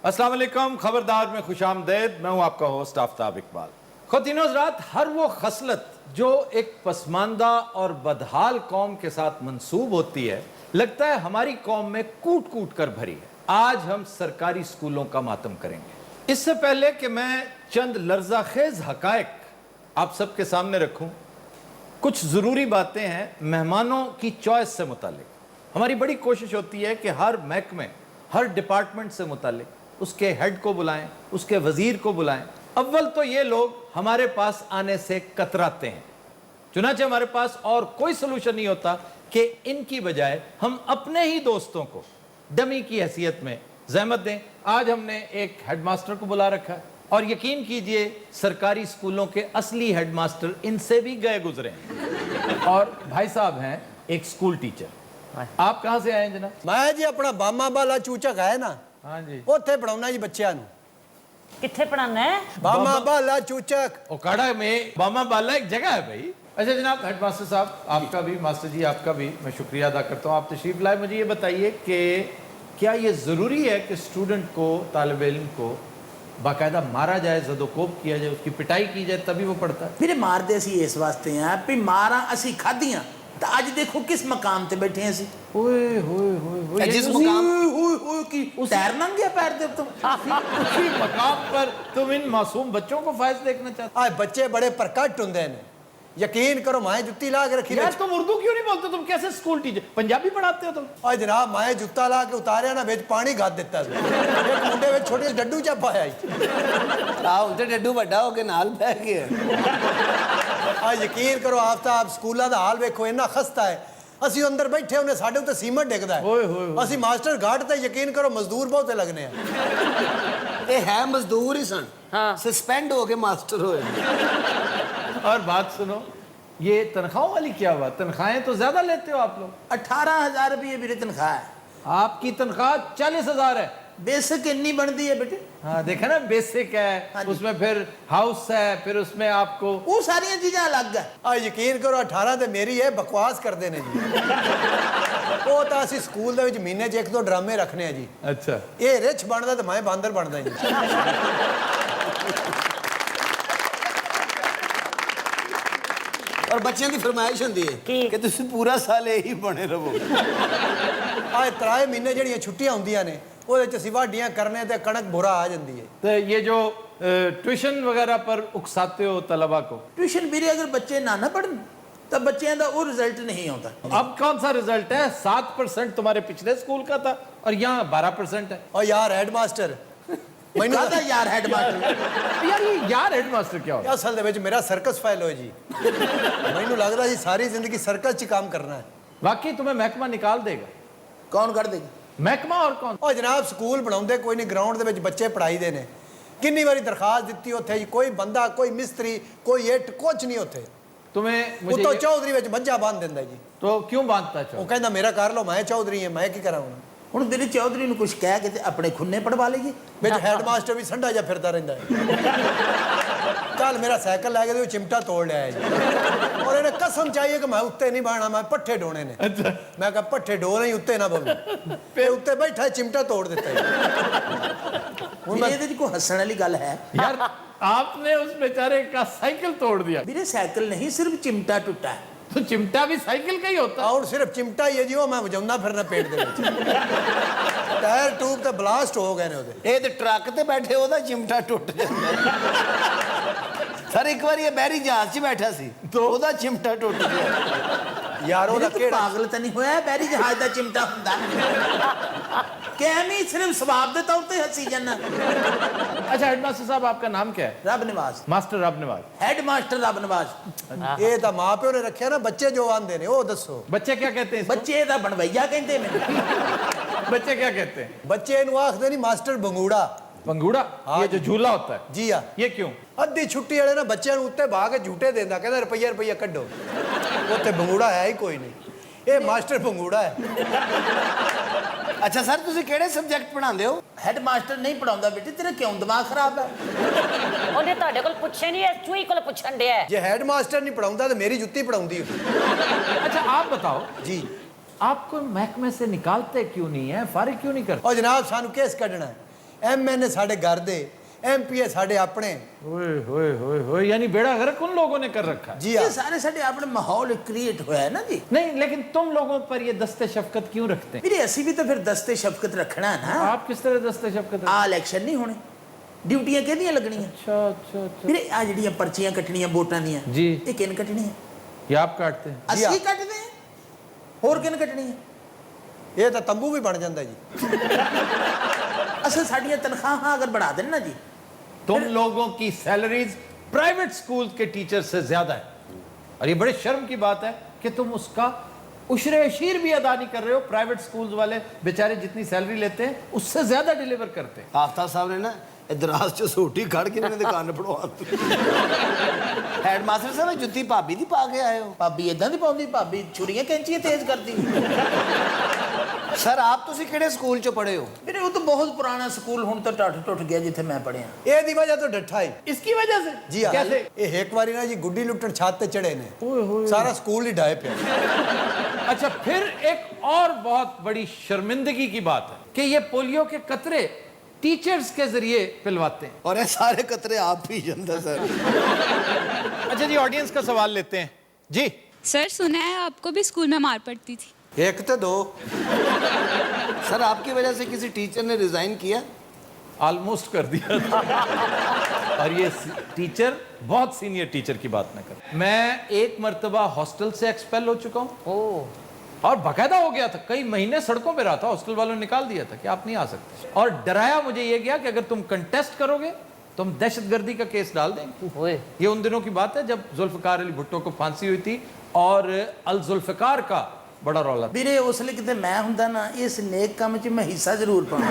अस्सलाम वालेकुम, खबरदार में खुशामदेद। मैं हूं आपका होस्ट आफ्ताब इकबाल। ख़वातीन हज़रात, हर वो खसलत जो एक पसमानदा और बदहाल कौम के साथ मंसूब होती है, लगता है हमारी कौम में कूट कूट कर भरी है। आज हम सरकारी स्कूलों का मातम करेंगे। इससे पहले कि मैं चंद लर्ज़ाखेज़ हक़ाइक़ आप सबके सामने रखूं, कुछ ज़रूरी बातें हैं मेहमानों की चॉइस से मुतालिक। हमारी बड़ी कोशिश होती है कि हर महकमे, हर डिपार्टमेंट से मुतालिक उसके हेड को बुलाएं, उसके वजीर को बुलाएं। अव्वल तो ये लोग हमारे पास आने से कतराते हैं, चुनांचे हमारे पास और कोई सलूशन नहीं होता कि इनकी बजाय हम अपने ही दोस्तों को डमी की हैसियत में जहमत दें। आज हमने एक हेडमास्टर को बुला रखा है और यकीन कीजिए सरकारी स्कूलों के असली हेडमास्टर इनसे भी गए गुजरे हैं। और भाई साहब हैं एक स्कूल टीचर। आप कहाँ से आए हैं जनाब? मैं जी अपना बामा बाला चूचक है ना, हाँ जी, उत्थे पढ़ाउना जी बच्चों नूं। किथे पढ़ाना है? बामा बाला चूचक ओकाड़ा में बामा बाला एक जगह है भाई। अच्छा जनाब हेडमास्टर साहब, आपका भी, मास्टर जी आपका भी मैं शुक्रिया अदा करता हूँ, आप तशरीफ लाए। मुझे ये बताइए कि क्या ये ज़रूरी है कि स्टूडेंट को, तालिब इल्म को बाकायदा मारा जाए, ज़दोकोब किया जाए, उसकी पिटाई की जाए तभी वो पढ़ता है? फिर मारते असी इस वास्ते हैं भी मारा असी खादियां तो अज देखो किस मकाम ते बैठे हैं असी। ओए होए होए होए, जिस मकाम की तैर नंग गया पैर दे तुम। उसी मकाम पर तुम इन मासूम बच्चों को फायज देखना चाहते आज बच्चे बड़े प्रकट होंगे ने, यकीन करो मैं जुत्ती ला के रखी। यार तुम उर्दू क्यों नहीं बोलते? तुम कैसे स्कूल टीचर, पंजाबी पढ़ाते हो तुम? और जनाब मैं जुत्ता ला के उतारिया ना, बिच पानी घात दिता एक मुंडे में छोटे डड्डू चा पाया उनते डड्डू वड्डा हो के नाल पै गया। आज यकीन करो आफ्ताब स्कूलों का हाल वेखो इन्ना खस्ता है। असी अंदर बैठे उन्हें साढ़े उत्ते सीमेंट डिगदा है, असी मास्टर घाट ते यकीन करो मजदूर बहुत लगने हैं। ये है मजदूर ही सन, हाँ। सस्पेंड हो के मास्टर होए। और बात सुनो, ये तनख्वाहों वाली क्या हुआ? तनख्वाहें तो ज्यादा लेते हो आप लोग। 18,000 रुपये मेरी तनख्वाह है। आपकी तनख्वाह 40,000 है। बेसिक इन्नी बनती है बेटे। हाँ देखा ना, बेसिक है, हाँ जी। उसमें फिर हाउस है, फिर उसमें आपको वो सारिया चीज़ें अलग है। आज यकीन करो 18 तो मेरी है, बकवास करते हैं जी। वो तो असी स्कूल दे विच महीने च 1-2 ड्रामे रखने हैं जी। अच्छा ये रिच बनता तो मैं बांदर बनता जी। और बच्चों की फरमाइश होती है कि तुम पूरा साल यही बने रहो। आज 3 महीने जड़ियाँ छुट्टियां होंदियां ने, वो असीं वाढियां करने ते कणक बुरा आ जाती है। तो ये जो ट्यूशन वगैरह पर उकसाते हो तलबा को, ट्यूशन भी अगर बच्चे ना पढ़न तो बच्चों का वो रिजल्ट नहीं आता। अब कौन सा रिजल्ट है? 7% तुम्हारे पिछले स्कूल का था और यहाँ 12% है। और यार हेडमास्टर मैनू कहता यार हेडमास्टर यार ये यार हेडमास्टर क्या होता? असल दे विच मेरा सर्कस फैल हो जी। मैनू लगदा जी सारी जिंदगी सर्कस च काम करना है। वाकई तुम्हें महकमा निकाल देगा? कौन कर देगा? महकमा और कौन? और जनाब स्कूल बनाउंदे कोई नहीं, ग्राउंड दे विच बच्चे पढ़ाई दे ने। किन्नी बारी दरखास्त दित्ती उत्थे जी, कोई बंदा, कोई मिस्त्री, कोई इट कुछ नहीं उत्थे। तुम्हें मुझे उतो चौधरी विच मज्जा बांध दिंदा जी। तो क्यों बांधता वो चाहो? कहंदा मेरा कर लो, मैं चौधरी हां, मैं की करा हुण। ਹੁਣ ਮੇਰੇ ਚੌਧਰੀ ਨੂੰ ਕੁਝ ਕਹਿ ਕੇ ਤੇ ਆਪਣੇ ਖੁੰਨੇ ਪੜਵਾ ਲਈਏ। विच हेडमास्टर भी संडा जा फिरता रहिंदा है। कल मेरा साइकिल लै के चिमटा तोड़ लिया है जी। और इन्हें कसम चाहिए कि मैं उत्ते नहीं बहना, मैं पट्ठे डोने ने। अच्छा मैं कहा पट्ठे डो नहीं, उत्ते ना बवो। पे उत्ते बैठा है, चिमटा तोड़ देता है। ਹੁਣ ਇਹਦੇ ਵਿੱਚ ਕੋਈ ਹੱਸਣ ਵਾਲੀ ਗੱਲ ਹੈ? यार आपने उस बेचारे का साइकिल तोड़ दिया। ਵੀਰੇ ਸਾਈਕਲ नहीं सिर्फ चिमटा टूटा है। तो चिमटा भी साइकिल का ही होता है। और सिर्फ चिमटा ही है जी, वो मैं वजाउंदा फिरना पेट दे विच। टायर ट्यूब ते ब्लास्ट हो गए ने ओदे। ये तो ट्रक ते बैठे ओदा चिमटा टुट जाता। सर एक बार ये बहरी जहाज च बैठा सी तो ओदा चिमटा टुट गया। यार ओदा ਤੂੰ केड़ा ਪਾਗਲ ਤਾਂ ਨਹੀਂ ਹੋਇਆ? ਬੈਰੀ ਜਹਾਜ਼ ਦਾ ਚਿਮਟਾ ਹੁੰਦਾ ਕਿਵੇਂ ਸਿਰਫ ਸਵਾਬ ਦੇ ਤੌਰ ਤੇ ਹੱਸੀ ਜਾਨਾ। अच्छा हेडमास्टर साहब आपका नाम क्या है? ਰੱਬ ਨਿਵਾਜ਼, मास्टर रब नवाज। ਹੈਡ ਮਾਸਟਰ ਰੱਬ ਨਿਵਾਜ਼। ये तो मां प्यो ने रखा ना, बच्चे जो आंदे ने वो दसो। बच्चे क्या कहते हैं इसको? ਬੱਚੇ ਦਾ ਬਣਵਈਆ ਕਹਿੰਦੇ ਮੈਨੂੰ। बच्चे क्या कहते हैं? बच्चे इनू आखदे नहीं मास्टर बंगूड़ा। पंगूड़ा? ये जो झूला होता है, जी हाँ। ये क्यों? अद्धी छुट्टी वाले ना बच्चों ਨੂੰ ਉੱਤੇ ਬਾਹ ਕੇ ਝੂਟੇ ਦਿੰਦਾ, ਕਹਿੰਦਾ ਰੁਪਈਆ ਰੁਪਈਆ ਕੱਢੋ। ਉੱਥੇ ਬੰਗੂੜਾ ਹੈ ਹੀ ਕੋਈ ਨਹੀਂ, ਇਹ ਮਾਸਟਰ ਬੰਗੂੜਾ ਹੈ। अच्छा सर तुम केड़े सब्जेक्ट पढ़ाते हो? ਹੈਡ ਮਾਸਟਰ ਨਹੀਂ ਪੜਾਉਂਦਾ ਬੇਟੇ, ਤੇਰਾ ਕਿਉਂ ਦਿਮਾਗ ਖਰਾਬ ਹੈ? ਉਹਨੇ ਤੁਹਾਡੇ ਕੋਲ ਪੁੱਛੇ ਨਹੀਂ, ਇਸ ਚੂਹੀ ਕੋਲ ਪੁੱਛਣ ਡਿਆ ਹੈ। ਜੇ ਹੈਡ ਮਾਸਟਰ ਨਹੀਂ ਪੜਾਉਂਦਾ ਤਾਂ ਮੇਰੀ ਜੁੱਤੀ ਪੜਾਉਂਦੀ ਹੁੰਦੀ। अच्छा आप बताओ जी आपको महकमे से निकालते क्यों नहीं है, फारिग क्यों नहीं करते? और जनाब सानू केस कढ़ना है MN ਸਾਡੇ ਘਰ ਦੇ, MP ਸਾਡੇ ਆਪਣੇ। ओए होए होए होए, यानी बेड़ा गर्क उन लोगों ने कर रखा है। जी ये हाँ, सारे साडे अपने माहौल क्रिएट होया है ना जी। नहीं, लेकिन तुम लोगों पर ये दस्ते शफकत क्यों रखते हैं? ਵੀਰੇ ਅਸੀਂ ਵੀ ਤਾਂ ਫਿਰ ਦਸਤੇ ਸ਼ਫਕਤ ਰੱਖਣਾ ਹੈ ਨਾ। आप किस तरह दस्ते शफकत ਆ ਇਲੈਕਸ਼ਨ ਨਹੀਂ ਹੋਣੇ, ਡਿਊਟੀਆਂ ਕਿਹਦੀਆਂ ਲੱਗਣੀਆਂ? अच्छा अच्छा अच्छा, ਵੀਰੇ ਆ ਜਿਹੜੀਆਂ ਪਰਚੀਆਂ ਕੱਟਣੀਆਂ ਵੋਟਾਂ ਦੀਆਂ, जी ਇਹ ਕਿਹਨ ਕੱਟਣੀਆਂ? ये आप काटते हैं? ਜੀ ਹਾਂ। ਅਸੀਂ ਕੱਟਦੇ ਹਾਂ, ਹੋਰ ਕਿਹਨ ਕੱਟਣੀਆਂ? ਇਹ ਤਾਂ ਤੰਬੂ ਵੀ ਬਣ ਜਾਂਦਾ ਜੀ। ਅਸਲ ਸਾਡੀਆਂ ਤਨਖਾਹਾਂ ਅਗਰ बढ़ा देन ना जी, तुम लोगों की सैलरीज प्राइवेट स्कूल के टीचर से ज्यादा है, और ये बड़े शर्म की बात है कि तुम उसका उशरे अशीर भी अदा नहीं कर रहे हो। प्राइवेट स्कूल्स वाले बेचारे जितनी सैलरी लेते हैं उससे ज्यादा डिलीवर करते हैं। ਆਫਤਾਬ ਸਾਹਿਬ ਨੇ ਨਾ ਇਦਰਾਸ ਚ ਸੋਟੀ ਖੜ ਕੇ ਇਹਨਾਂ ਦੇ ਕੰਨ ਪੜਵਾਤੀ। ਹੈਡਮਾਸਟਰ ਸਾਹਿਬ ਜੁੱਤੀ ਭਾਬੀ ਦੀ ਪਾ ਕੇ ਆਏ ਹੋ। ਭਾਬੀ ਇਦਾਂ ਦੀ ਪਾਉਂਦੀ, ਭਾਬੀ ਛੁਰੀਆਂ ਕੈਂਚੀਆਂ ਤੇਜ਼ ਕਰਦੀ। ਸਰ ਆਪ ਤੁਸੀਂ ਕਿਹੜੇ ਸਕੂਲ ਚ ਪੜ੍ਹੇ ਹੋ? ਵੀਰੇ ਉਹ ਤਾਂ ਬਹੁਤ ਪੁਰਾਣਾ ਸਕੂਲ, ਹੁਣ ਤਾਂ ਟੁੱਟ ਗਿਆ ਜਿੱਥੇ ਮੈਂ ਪੜਿਆ। ਇਹਦੀ ਵਜ੍ਹਾ ਤੋਂ ਡੱਠਾ ਹੀ। इसकी वजह से? ਜੀ ਹਾਂ, कैसे? ਇਹ ਇੱਕ ਵਾਰੀ ਨਾ ਜੀ ਗੁੱਡੀ ਲੁੱਟਣ ਛੱਤ ਤੇ ਚੜੇ ਨੇ, ਸਾਰਾ ਸਕੂਲ ਹੀ ਢਾਏ ਪਿਆ। अच्छा, फिर एक और बहुत बड़ी शर्मिंदगी की बात है कि ये पोलियो के कतरे टीचर्स के जरिए पिलवाते हैं। और ये सारे कतरे आप पी जाते सर। अच्छा जी, ऑडियंस का सवाल लेते हैं जी। सर सुना है आपको भी स्कूल में मार पड़ती थी? ਇੱਕ ਤੇ ਦੋ। सर आपकी वजह से किसी टीचर ने रिजाइन किया? ऑलमोस्ट कर दिया था। और ये टीचर, बहुत सीनियर टीचर की बात न कर। मैं एक मर्तबा हॉस्टल से एक्सपेल हो चुका हूँ, और बाकायदा हो गया था, कई महीने सड़कों पे रहा था। हॉस्टल वालों ने निकाल दिया था कि आप नहीं आ सकते, और डराया मुझे ये गया कि अगर तुम कंटेस्ट करोगे तो हम दहशतगर्दी का केस डाल देंगे। ये उन दिनों की बात है जब जुल्फकार अली भुट्टो को फांसी हुई थी, और अल जुल्फकार का बड़ा रौला था। ਵੀਰੇ ਉਸ ਲਈ ਕਿਤੇ ਮੈਂ ਹੁੰਦਾ ਨਾ, ਇਸ ਨੇਕ ਕੰਮ 'ਚ ਮੈਂ ਹਿੱਸਾ ਜ਼ਰੂਰ ਪਾਵਾਂ।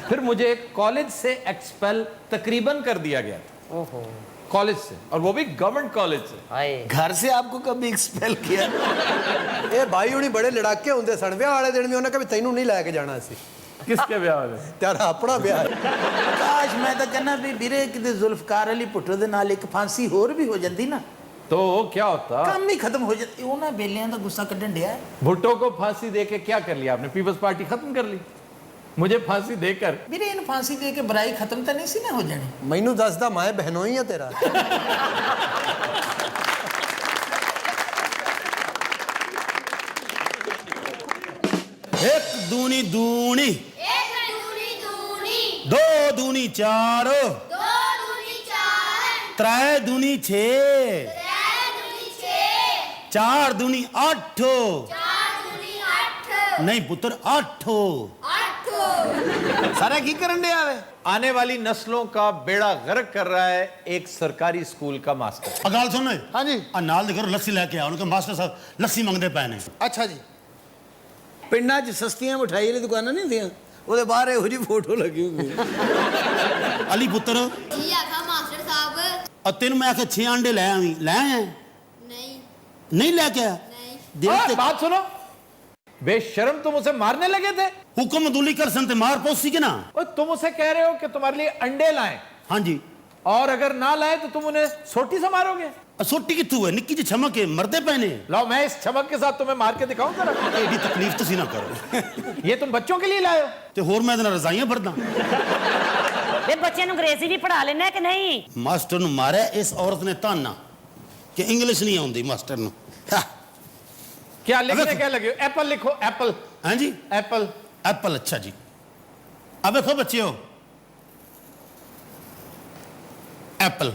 फिर मुझे एक कॉलेज से एक्सपेल तकरीबन कर दिया गया था। ओहो, कॉलेज से, और वो भी गवर्नमेंट कॉलेज से। हाय। घर से आपको कभी एक्सपेल किया? ਇਹ ਭਾਈ ਹੁਣੀ ਬੜੇ ਲੜਾਕੇ ਹੁੰਦੇ ਸਨ। ਵਿਆਹ ਵਾਲੇ ਦਿਨ ਵੀ ਉਹਨੇ ਕभी ਤੈਨੂੰ ਨਹੀਂ ਲੈ ਕੇ ਜਾਣਾ ਸੀ, किसके ब्याह वाले? ਤੇਰਾ ਆਪਣਾ ਵਿਆਹ ਹੈ। ਕਾਸ਼ ਮੈਂ ਤਾਂ ਕਹਿੰਦਾ ਵੀ ਵੀਰੇ ਕਿਤੇ ਜ਼ੁਲਫਕਾਰ ਅਲੀ ਭੁੱਟੋ ਦੇ ਨਾਲ ਇੱਕ ਫਾਂਸੀ ਹੋਰ ਵੀ ਹੋ ਜਾਂਦੀ ਨਾ, तो क्या होता? ਕੰਮ ਹੀ ਖਤਮ ਹੋ ਜਾਂਦਾ। ਉਹਨਾਂ ਵੇਲਿਆਂ ਦਾ ਗੁੱਸਾ ਕੱਢਣ ਡਿਆ। भुट्टो को फांसी देके क्या कर लिया आपने? पीपल्स पार्टी खत्म कर ली। मुझे फांसी देकर ਵੀਰੇ ਇਹਨੂੰ ਫਾਂਸੀ ਦੇ ਕੇ ਬੁਰਾਈ ਖਤਮ ਤਾਂ ਨਹੀਂ ਸੀ ਨਾ ਹੋ ਜਾਣੀ। ਮੈਨੂੰ ਦੱਸਦਾ ਮੈਂ ਬਹਿਨੋਂ ਹੀ ਆ ਤੇਰਾ। एक दूनी दूनी, एक दूनी दूनी, दो दूनी चार, दो दूनी चार, त्रै दूनी छे, त्रै दूनी छे, चार दूनी अठ। चार दूनी अठ, नहीं पुत्र अठ। अठ। सारा की करन दे आवे? आने वाली नस्लों का बेड़ा गर्क कर रहा है एक सरकारी स्कूल का मास्टर। अगाल सुन हाँ जी। नाल दे करो लस्सी लेके आओ, उनके मास्टर साहब लस्सी मंगते पे ने। ਅੱਛਾ ਜੀ। ਪਿੰਡਾਂ 'ਚ ਸਸਤੀਆਂ ਮਠਾਈ ਵਾਲੀ ਦੁਕਾਨਾਂ ਨਹੀਂ ਹੁੰਦੀਆਂ, ਉਹਦੇ ਬਾਹਰ ਇਹੋ ਜਿਹੀ ਫੋਟੋ ਲੱਗੀ ਹੁੰਦੀ। अली पुत्र जी आखा मास्टर साहब। और तेन मैं आखे 6 अंडे ले आवी, ले आए? नहीं नहीं लेके आया? नहीं। देख बात सुनो, बेशर्म, तुम उसे मारने लगे थे। हुक्म दूली कर संते मार पौसी के ना। और तुम उसे कह रहे हो कि तुम्हारे लिए अंडे लाएं, हाँ जी। और अगर ना लाए तो तुम उन्हें सोटी से मारोगे। सोटी कितू है, निक्की जी छमक है, मरदे पैने। लाओ, मैं इस चमक के साथ तुम्हें मार के दिखाऊं जरा। एडी तकलीफ तुसी ना करो। ये तुम बच्चों के लिए लाए हो? ते होर मैं इहदे नाल रजाइयां भरदा। ये बच्चे नु अंग्रेजी भी पढ़ा लेना है कि नहीं? मास्टर नु मारे इस औरत ने ताना कि इंग्लिश नहीं आउंदी मास्टर नु। हाँ। क्या लिखने अबे- क्या लगे हो? एप्पल लिखो, एप्पल। हाँ जी, एप्पल। एप्पल। अच्छा जी, अब देखो बच्चे हो, एप्पल।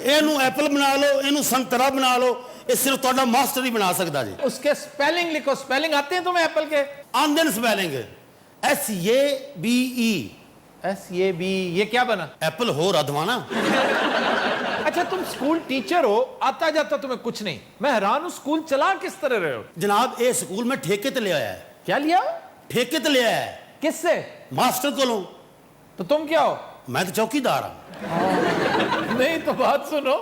ਇਹਨੂੰ ਐਪਲ ਬਣਾ ਲਓ, ਇਹਨੂੰ ਸੰਤਰਾ ਬਣਾ ਲਓ, ਇਹ ਸਿਰਫ ਤੁਹਾਡਾ ਮਾਸਟਰ ਹੀ ਬਣਾ ਸਕਦਾ ਜੀ। उसके स्पेलिंग लिखो। स्पेलिंग आते हैं तुम्हें एप्पल के? ਆਂਦੇ ਨੇ ਸਪੈਲਿੰਗ SABE। SAB, ये क्या बना? ਐਪਲ ਹੋਰ ਅਧਵਾਨਾ। अच्छा, तुम स्कूल टीचर हो, आता जाता तुम्हें कुछ नहीं। मैं हैरान हूं, स्कूल चला किस तरह रहे हो? जनाब ਇਹ ਸਕੂਲ ਮੈਂ ਠੇਕੇ ਤੇ ਲਿਆ ਹੈ। क्या लिया? ਠੇਕੇ ਤੇ ਲਿਆ ਹੈ किससे? ਮਾਸਟਰ ਕੋਲੋਂ। तो तुम क्या हो? मैं तो चौकीदार हूं। नहीं तो बात सुनो,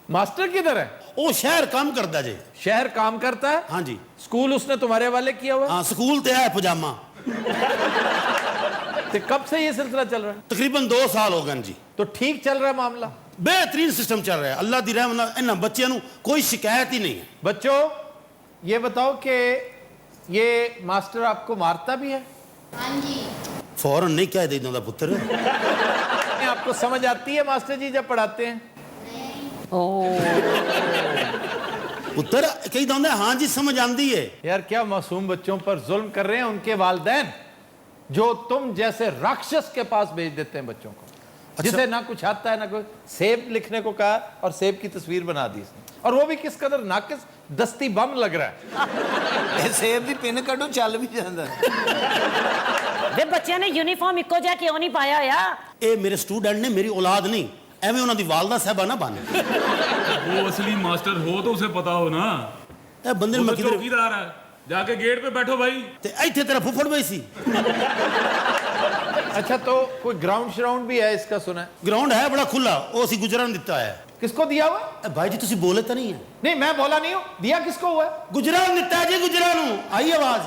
मास्टर किधर है? ਉਹ ਸ਼ਹਿਰ ਕੰਮ ਕਰਦਾ ਜੀ। शहर काम करता है? हाँ जी। स्कूल उसने तुम्हारे हवाले किया हुआ है? हाँ, ਸਕੂਲ ਤੇ ਹੈ ਪਜਾਮਾ। तो कब से ये सिलसिला चल रहा है? तकरीबन 2 साल हो गए जी। तो ठीक चल रहा है मामला? बेहतरीन सिस्टम चल रहा है, अल्लाह दी रहमत नाल इन्हां बच्चों ਨੂੰ कोई शिकायत ही नहीं है। बच्चों, ये बताओ कि ये मास्टर आपको मारता भी है? हाँ जी। फौरन नहीं कह देना पुत्र। आपको समझ आती है मास्टर जी जब पढ़ाते हैं? पुत्र कही दौंदे हाँ जी समझ आंदी है। यार क्या मासूम बच्चों पर जुल्म कर रहे हैं उनके वालिदैन, जो तुम जैसे राक्षस के पास भेज देते हैं बच्चों को। जिसे ना कुछ आता है ना कुछ, सेब लिखने को कहा और सेब की तस्वीर बना दी इसने, और वो भी किस कदर नाकिस, दस्ती बम लग रहा है। ਇਹ ਸੇਬ ਦੀ ਪਿੰਨ ਕੱਢੋ ਚੱਲ ਵੀ ਜਾਂਦਾ। ਵੇ ਬੱਚਿਆਂ ਨੇ ਯੂਨੀਫਾਰਮ ਇੱਕੋ ਜਿਹਾ ਕਿਉਂ ਨਹੀਂ ਪਾਇਆ ਹੋਇਆ? ਇਹ ਮੇਰੇ ਸਟੂਡੈਂਟ ਨੇ, ਮੇਰੀ औलाद नहीं। ਐਵੇਂ ਉਹਨਾਂ ਦੀ ਵਾਲਦਾ ਸਾਹਿਬਾ ਨਾ ਬਣ। वो असली मास्टर हो तो उसे पता हो ना। ਇਹ ਬੰਦੇ ਨੂੰ वो ਮੈਂ तो ਕਿਧਰ चौकीदार है, जाके गेट पे बैठो भाई। ਤੇ ਇੱਥੇ ਤੇਰਾ ਫੁੱਫੜ ਬਈ ਸੀ। अच्छा तो कोई ग्राउंड श्राउंड भी है इसका सुना है? ਗਰਾਊਂਡ ਹੈ ਬੜਾ ਖੁੱਲਾ, ਉਹ ਅਸੀਂ ਗੁਜਰਾਂ ਨੂੰ ਦਿੱਤਾ ਹੈ। किसको दिया हुआ? ਭਾਈ ਜੀ ਤੁਸੀਂ ਬੋਲੇ ਤਾਂ ਨਹੀਂ ਹੈ? नहीं मैं बोला नहीं हूँ, दिया किसको हुआ है? ਗੁਜਰਾਂ ਨੂੰ ਦਿੱਤਾ ਜੀ, ਗੁਜਰਾਂ ਨੂੰ। ਆਈ ਆਵਾਜ਼?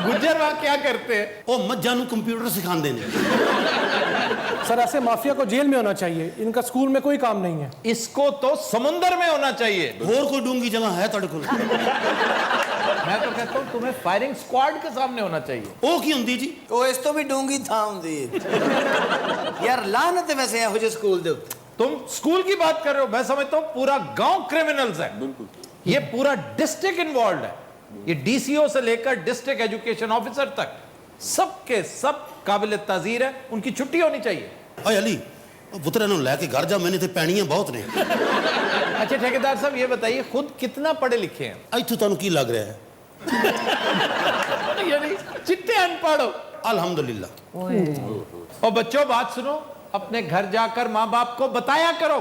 गुज्जर वहां क्या करते हैं? ਉਹ ਮੱਝਾਂ ਨੂੰ ਕੰਪਿਊਟਰ ਸਿਖਾਉਂਦੇ ਨੇ। सर ऐसे माफिया को जेल में होना चाहिए, इनका स्कूल में कोई काम नहीं है। इसको तो समुंदर में होना चाहिए। ਹੋਰ ਕੋਈ ਡੂੰਗੀ ਜਗ੍ਹਾ ਹੈ ਤੁਹਾਡੇ ਕੋਲ? मैं तो कहता हूँ तुम्हें फायरिंग स्क्वाड के सामने होना चाहिए। ਉਹ ਕੀ ਹੁੰਦੀ ਜੀ? ਉਹ ਇਸ ਤੋਂ ਵੀ ਡੂੰਗੀ ਥਾਂ ਹੁੰਦੀ ਹੈ। ਯਾਰ ਲਾਨਤ ਹੈ ਵੈਸੇ ਇਹੋ ਜਿਹੇ ਸਕੂਲ ਦੇ ਉੱਤੇ। तुम स्कूल की बात कर रहे हो, मैं समझता हूँ पूरा गांव क्रिमिनल्स है। ये पूरा डिस्ट्रिक्ट इन्वॉल्व है। ये डीसीओ से लेकर डिस्ट्रिक्ट एजुकेशन ऑफिसर तक सबके सब काबिल ताजीर है, उनकी छुट्टी होनी चाहिए। ਓਏ ਅਲੀ ਉਹ ਪੁੱਤਰ ਇਹਨੂੰ ਲੈ ਕੇ ਘਰ ਜਾ, ਮੈਨੇ ਤੇ ਪੈਣੀਆਂ ਬਹੁਤ ਨੇ। अच्छा ठेकेदार साहब ये बताइए खुद कितना पढ़े लिखे हैं? ਇੱਥੋਂ ਤੁਹਾਨੂੰ ਕੀ ਲੱਗ ਰਿਹਾ ਹੈ? यानी चिट्टे अनपढ़ हो। अल्हम्दुलिल्लाह। और बच्चों बात सुनो, अपने घर जाकर माँ बाप को बताया करो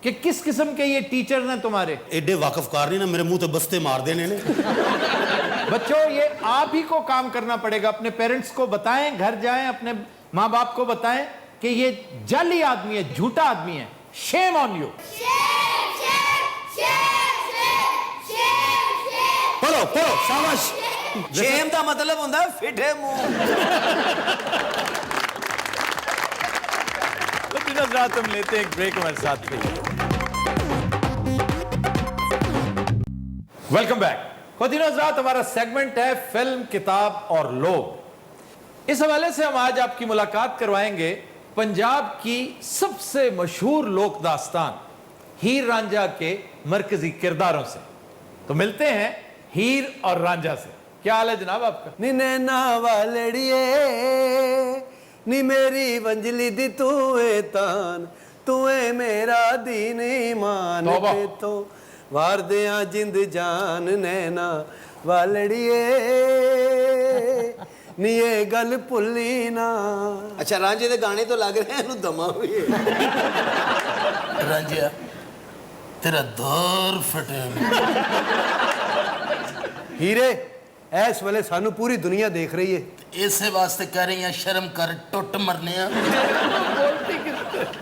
कि किस किस्म के ये टीचर हैं तुम्हारे। एडे वाकफकार नहीं ना, मेरे मुंह तो बस्ते मार देने ने। बच्चों ये आप ही को काम करना पड़ेगा, अपने पेरेंट्स को बताएं, घर जाएं, अपने माँ बाप को बताएं कि ये जाली आदमी है, झूठा आदमी है। Shame on you. पढ़ो पढ़ो शाबाश। ਸ਼ੇਮ ਦਾ ਮਤਲਬ ਹੁੰਦਾ ਫਿੱਟੇ ਮੂੰਹ। रात हम लेते हैं एक ब्रेक, हमारे साथ रहिए। Welcome back. रात हमारा सेगमेंट है फिल्म, किताब और लोग। इस हवाले से हम आज आपकी मुलाकात करवाएंगे पंजाब की सबसे मशहूर लोक दास्तान हीर रांझा के मरकजी किरदारों से। तो मिलते हैं हीर और रांझा से। क्या हाल है जनाब आपका? नी नैना वालड़िए नी मेरी वंजली दी तू ए तान, तू ए मेरा दीन ईमान तौबा। ते तो वार दिया जिंद जान नैना वालड़िए नी ये गल भुल्ली ना। ਅੱਛਾ ਰਾਂਝੇ ਦੇ ਗਾਣੇ ਤੋਂ ਲੱਗ ਰਿਹਾ ਇਹਨੂੰ ਦਮਾ ਹੋਈ ਹੈ। रांझिया तेरा दौर फटे। हीरे इस वेले सानू पूरी दुनिया देख रही है। इसे वास्ते कह रही हैं शर्म कर, टुट मरने।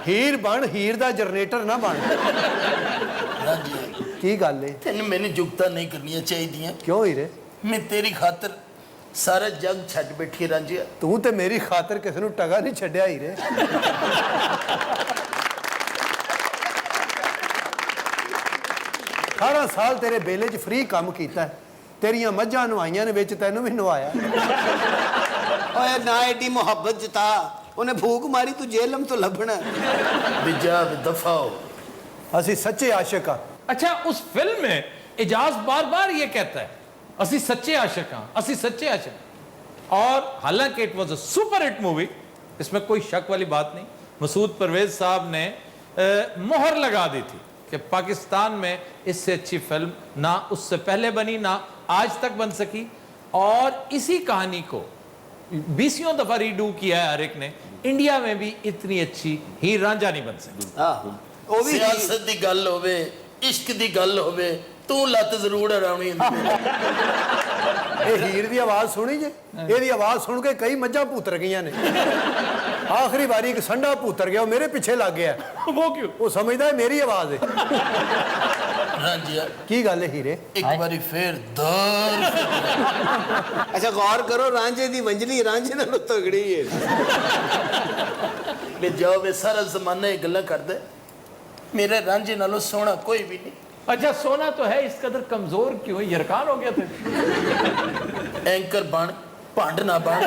हीर बन, हीर दा जनरेटर ना बन। रांझिया की गल है? तेन मैंने जुगता नहीं करनी चाहिए। क्यों हीरे? मैं तेरी खातर सारा जग छड़ बैठी। रांझिया तू ते मेरी खातर किसी नू टगा नहीं छड्या हीरे। 18 साल तेरे बेले च फ्री काम कीता है, तेरियां मੱਝਾਂ नवाइयां ने विच तैनू भी नवाया। ਓਏ ਨਾ ਐਡੀ ਮੁਹੱਬਤ ਜਤਾ, ਉਹਨੇ ਭੂਕ ਮਾਰੀ ਤੂੰ ਜੇਲਮ ਤੋਂ ਲੱਭਣਾ। बिजा दफा हो। असी सच्चे आशिक हाँ। अच्छा उस फिल्म में इजाज बार बार ये कहता है असी सच्चे आशिक हाँ, असी सच्चे आशिक। और हालांकि it was a super hit movie, इसमें कोई शक वाली बात नहीं। मसूद परवेज साहब ने मोहर लगा दी थी कि पाकिस्तान में इससे अच्छी फिल्म ना उससे पहले बनी ना आज तक बन सकी। और इसी कहानी को 20 दफा रीडू किया है हर एक ने। इंडिया में भी इतनी अच्छी हीर रांझा नहीं बन सकी। ਆਹੋ ਉਹ ਵੀ सियासत दी गल होवे, इश्क दी गल होवे, तू लत जरूर हरावनी हुंदी है। ये हीर दी आवाज़ सुनी जे? ਇਹਦੀ आवाज़ सुन के कई मੱਝਾਂ ਭੂਤਰ गईयां ने। आखिरी बारी एक संडा भूतर गया, वो मेरे पीछे लग गया। वो क्यों? वो समझदा है मेरी आवाज़ है। रांझिया की गल है हीरे? एक बारी फिर दौर। ਅੱਛਾ ਗੌਰ ਕਰੋ ਰਾਂਝੇ ਦੀ ਵੰਜਲੀ ਰਾਂਝੇ ਨਾਲੋਂ ਤਗੜੀ ਹੈ। ले जाओ वे सारा जमाना ये गल्ला कर दे, मेरे रांझे नालों सोना कोई भी नहीं। अच्छा सोना तो है, इस कदर कमजोर क्यों, यरकान हो गया थे? एंकर बन भंड ना बन।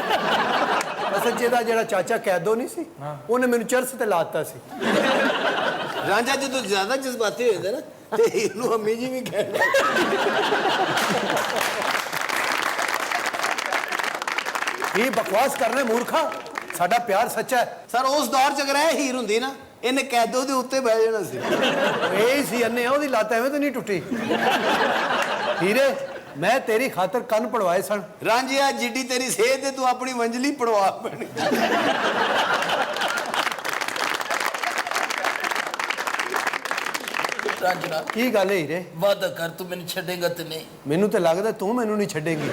ਅਸਲ 'ਚ ਇਹਦਾ ਜਿਹੜਾ ਚਾਚਾ ਕੈਦੋ ਨਹੀਂ ਸੀ ਉਹਨੇ ਮੈਨੂੰ ਚਰਸ ਤੇ ਲਾਤਾ ਸੀ। ਰਾਂਝਾ ਜਦੋਂ ਜ਼ਿਆਦਾ ਜਜ਼ਬਾਤੀ ਹੋ ਜਾਂਦਾ ਨਾ ਤੇ ਹੀਰ ਨੂੰ ਅੰਮੀ ਜੀ ਵੀ ਕਹਿੰਦੇ। ਕੀ ਬਕਵਾਸ ਕਰ ਰਹੇ ਮੂਰਖਾ, ਸਾਡਾ ਪਿਆਰ ਸੱਚਾ ਹੈ। ਸਰ ਉਸ ਦੌਰ 'ਚ ਅਗਰ ਇਹ ਹੀਰ ਹੁੰਦੀ ਨਾ ਇਹਨੇ ਕੈਦੋ ਦੇ ਉੱਤੇ ਬਹਿ ਜਾਣਾ ਸੀ। ਇਹ ਸੀ ਅੰਨੇ, ਉਹਦੀ ਲੱਤ ਐਵੇਂ ਤਾਂ ਨਹੀਂ ਟੁੱਟੀ। ਹੀਰੇ ਮੈਂ ਤੇਰੀ ਖਾਤਰ ਕੰਨ ਪੜਵਾਏ ਸਨ। ਰਾਂਝਿਆ ਜਿੱਡੀ ਤੇਰੀ ਸਿਹਤ ਤੇ ਤੂੰ ਆਪਣੀ ਮੰਜਲੀ ਪੜਵਾ ਪੈਣੀ। ਰਾਂਝਣਾ ਕੀ ਗੱਲ ਹੈ ਹੀਰੇ? ਵਾਦਾ ਕਰ ਤੂੰ ਮੈਨੂੰ ਛੱਡੇਗਾ ਤੇ ਨਹੀਂ? ਮੈਨੂੰ ਤਾਂ ਲੱਗਦਾ ਤੂੰ ਮੈਨੂੰ ਨਹੀਂ ਛੱਡੇਂਗੀ।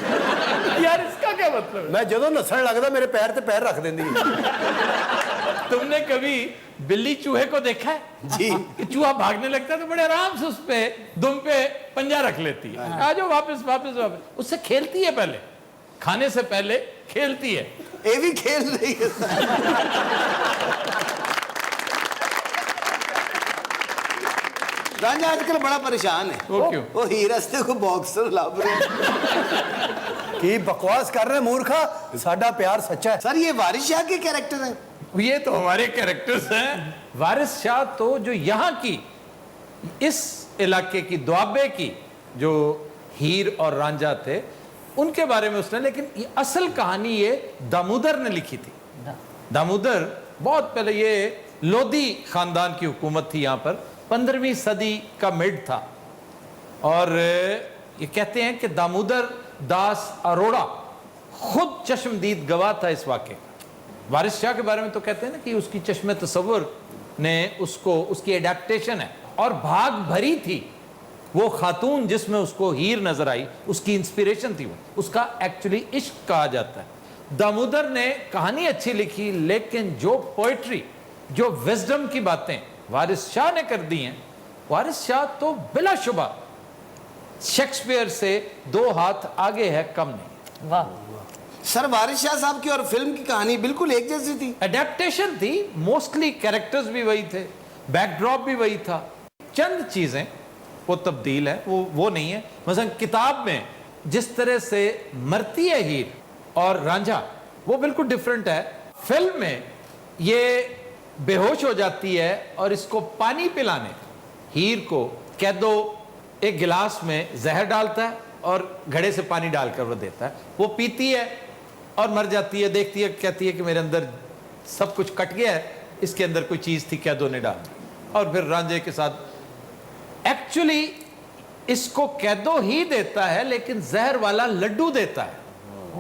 यार इसका क्या मतलब है? ਮੈਂ ਜਦੋਂ ਨੱਸਣ ਲੱਗਦਾ ਮੇਰੇ ਪੈਰ ਤੇ ਪੈਰ ਰੱਖ ਦਿੰਦੀ ਹੈ। तुमने कभी बिल्ली चूहे को देखा है? जी। कि चूहा भागने लगता है तो बड़े आराम से उस पे दुम पे पंजा रख लेती है, आ जाओ वापस वापस वापस, उससे खेलती है, पहले खाने से पहले खेलती है। ਇਹ ਵੀ ਖੇਲ ਰਹੀ ਹੈ। ਰਾਂਝਾ ਅੱਜਕੱਲ ਬੜਾ ਪਰੇਸ਼ਾਨ ਹੈ। वो क्यों? ਉਹ ਹੀਰ ਵਾਸਤੇ ਕੋਈ ਬਾਕਸਰ ਲੱਭ ਰਿਹਾ। ਕੀ ਬਕਵਾਸ ਕਰ ਰਹੇ ਮੂਰਖਾ, ਸਾਡਾ ਪਿਆਰ ਸੱਚਾ ਹੈ। सर ये वारिस शाह के कैरेक्टर है। ये तो हमारे कैरेक्टर्स हैं। वारिस शाह तो जो यहाँ की इस इलाके की दुआबे की जो हीर और रांझा थे उनके बारे में उसने, लेकिन ये असल कहानी ये दामोदर ने लिखी थी। दामोदर बहुत पहले, ये लोधी खानदान की हुकूमत थी यहाँ पर, 15वीं सदी का मिड था। और ये कहते हैं कि दामोदर दास अरोड़ा खुद चश्मदीद गवाह था इस वाक़े का। वारिस शाह के बारे में तो कहते हैं ना कि उसकी चश्मे तसव्वुर ने उसको, उसकी एडेप्टेशन है, और भाग भरी थी वो खातून जिसमें उसको हीर नजर आई, उसकी इंस्पिरेशन थी वो, उसका एक्चुअली इश्क कहा जाता है। दामोदर ने कहानी अच्छी लिखी, लेकिन जो पोइट्री, जो विजडम की बातें वारिस शाह ने कर दी हैं, वारिस शाह तो बिलाशुबा शेक्सपियर से 2 हाथ आगे है, कम नहीं। वाह। सर वारिस शाह साहब की और फिल्म की कहानी बिल्कुल एक जैसी थी। एडेप्टेशन थी, मोस्टली कैरेक्टर्स भी वही थे, बैकड्रॉप भी वही था, चंद चीजें वो तब्दील है, वो नहीं है। मसलन किताब में जिस तरह से मरती है हीर और रांझा वो बिल्कुल डिफरेंट है। फिल्म में ये बेहोश हो जाती है और इसको पानी पिलाने हीर को कैदो एक गिलास में जहर डालता है और घड़े से पानी डालकर वो देता है, वो पीती है और मर जाती है। देखती है, कहती है कि मेरे अंदर सब कुछ कट गया है, इसके अंदर कोई चीज़ थी, कैदो ने डाल दी। और फिर रांझे के साथ एक्चुअली इसको कैदो ही देता है, लेकिन जहर वाला लड्डू देता है,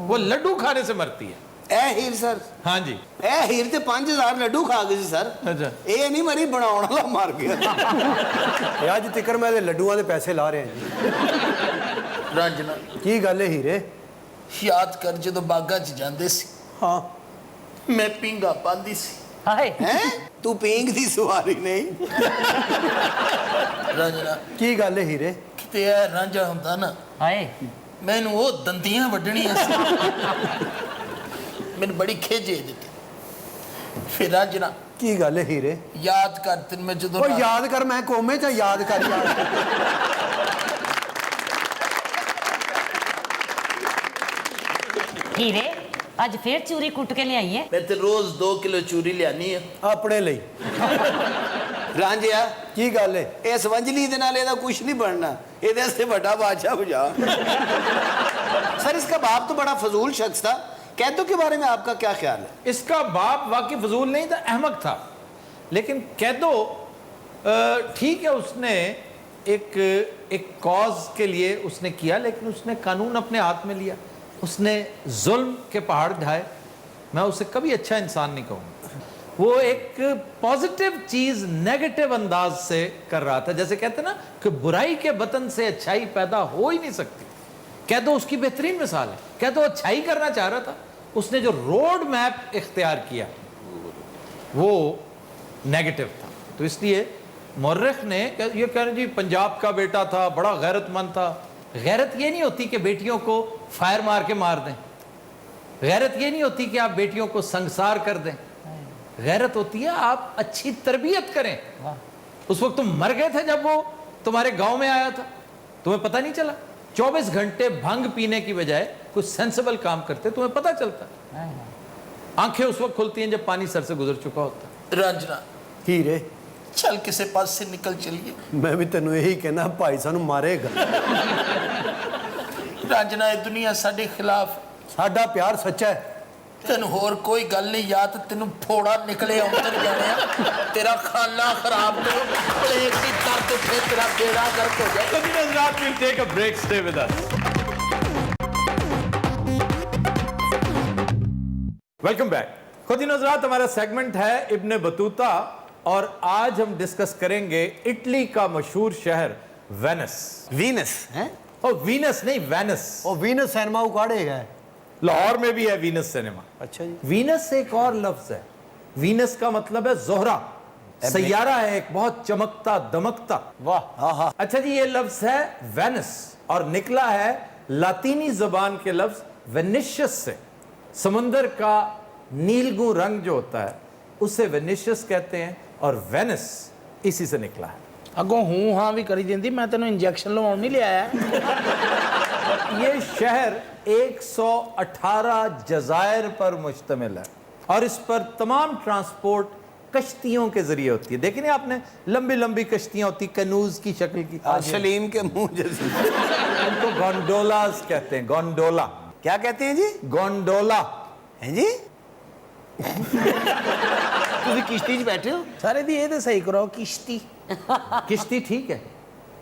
वो लड्डू खाने से मरती है। ए हीर सर, हाँ जी, ए हीर ते 5000 लड्डू खा गई सी सर। अच्छा। ਇਹ ਨਹੀਂ ਮਰੀ, ਬਣਾਉਣ ਵਾਲਾ ਮਰ ਗਿਆ। ਇਹ ਅੱਜ ਤਿੱਕਰ ਮੈਂ ਇਹਦੇ ਲੱਡੂਆਂ ਦੇ ਪੈਸੇ ਲਾ ਰਿਹਾ ਜੀ। ਰਾਂਝਣਾ ਕੀ ਗੱਲ ਹੈ ਹੀਰੇ? ਯਾਦ ਕਰ ਜਦੋਂ ਬਾਗਾਂ 'ਚ ਜਾਂਦੇ ਸੀ, ਹਾਂ ਮੈਂ ਪਿੰਗਾ ਪਾਉਂਦੀ ਸੀ। हाय। हैं तू पींग दी सवारी नहीं। ਰਾਂਝਣਾ ਕੀ ਗੱਲ ਹੈ ਹੀਰੇ? ਕਿਤੇ ਇਹ ਰਾਂਝਾ ਹੁੰਦਾ ਨਾ, हाय। ਮੈਨੂੰ ਉਹ ਦੰਦੀਆਂ ਵੱਢਣੀਆਂ ਸੀ। ਮੈਨੂੰ ਬੜੀ ਖਿਜ ਇਹ ਦਿੱਤੀ। ਫਿਰ ਰਾਂਝਣਾ ਕੀ ਗੱਲ ਹੈ ਹੀਰੇ? ਯਾਦ ਕਰ ਤੈਨੂੰ ਮੈਂ ਜਦੋਂ ਉਹ ਯਾਦ ਕਰ, ਮੈਂ ਕੋਮੇ ਚ ਯਾਦ ਕਰ ਯਾਦ ਕਰ। हीरे आज फिर चूरी कुट के ले आई है। ਮੈਂ ਤੇ ਰੋਜ਼ 2 ਕਿਲੋ ਚੂਰੀ ਲਿਆਨੀ ਆ। ਆਪਣੇ ਲਈ। ਰਾਂਝਿਆ ਕੀ ਗੱਲ ਹੈ? ਇਸ ਵੰਜਲੀ ਦੇ ਨਾਲ ਇਹਦਾ ਕੁਝ ਨਹੀਂ ਬਣਨਾ, ਇਹਦੇ ਵਾਸਤੇ ਵੱਡਾ ਬਾਦਸ਼ਾਹ ਬੁਝਾ। सर इसका बाप तो बड़ा फजूल शख्स था, कैदो के बारे में आपका क्या ख्याल है? इसका बाप वाकई फजूल नहीं था, अहमक था। लेकिन कैदो ठीक है, उसने एक कॉज के लिए उसने किया, लेकिन उसने कानून अपने हाथ में लिया, उसने जुल्म के पहाड़ ढाए। मैं उसे कभी अच्छा इंसान नहीं कहूँगा। वो एक पॉजिटिव चीज नेगेटिव अंदाज से कर रहा था। जैसे कहते हैं ना कि बुराई के बतन से अच्छाई पैदा हो ही नहीं सकती। कैदो उसकी बेहतरीन मिसाल है। कैदो अच्छाई करना चाह रहा था, उसने जो रोड मैप इख्तियार किया वो नेगेटिव था। तो इसलिए मुर्रिख ने ये कह रहे जी पंजाब का बेटा था, बड़ा गैरतमंद था। गैरत ये नहीं होती कि बेटियों को फायर मार के मार दें, गैरत ये नहीं होती कि आप बेटियों को संसार कर दें। गैरत होती है आप अच्छी तरबियत करें। उस वक्त तुम मर गए थे जब वो तुम्हारे गांव में आया था, तुम्हें पता नहीं चला? 24 घंटे भंग पीने की बजाय कुछ सेंसिबल काम करते, तुम्हें पता चलता। आंखें उस वक्त खुलती हैं जब पानी सर से गुजर चुका होता। रंजना हीरे चल किसी पास से निकल चलिए। मैं भी तेन यही कहना, भाई सानू मारेगा। रंजना ये दुनिया साडे खिलाफ, साडा प्यार सच्चा है। तेन होर कोई गल नहीं, या तो तेन फोड़ा निकले अंतर जाने, तेरा खाना खराब करो, प्लेट की दर्द फिर तेरा बेड़ा गर्क हो जाए। Continuous Raat will take a break. Stay with us. Welcome back. खुदिनोज रात हमारा सेगमेंट है इब्ने बतूता, और आज हम डिस्कस करेंगे इटली का मशहूर शहर वेनिस। वीनस हैं? ओ वीनस नहीं, वेनिस। वो वीनस सिनेमा उकाड़ेगा है। लाहौर में भी है वीनस सिनेमा। अच्छा जी। वीनस एक और लफ्ज है। वीनस का मतलब है जोहरा, सैयारा है एक बहुत चमकता दमकता। वाह। अच्छा जी, ये लफ्ज है वेनिस और निकला है लातीनी जबान के लफ्ज वेनिशियस से। समुंदर का नीलगू रंग जो होता है उसे वेनिशियस कहते हैं, और वेनिस इसी से निकला है। अगों हूं हां भी करी देंदी, मैं तेन इंजेक्शन लवाउण नहीं ले आया। ये शहर 118 जजायर पर मुश्तमिल है, और इस पर तमाम ट्रांसपोर्ट कश्तियों के जरिए होती है। देखिए आपने, लंबी लंबी कश्तियां होती, कनूज की शक्ल की। सलीम के मुंह जैसे। उनको गोंडोलास कहते हैं। गोंडोला। क्या कहते हैं जी? गोंडोला हैं जी? तुम किश्ती च बैठे हो? सारे दी ये तो सही करो, किश्ती। किश्ती ठीक है,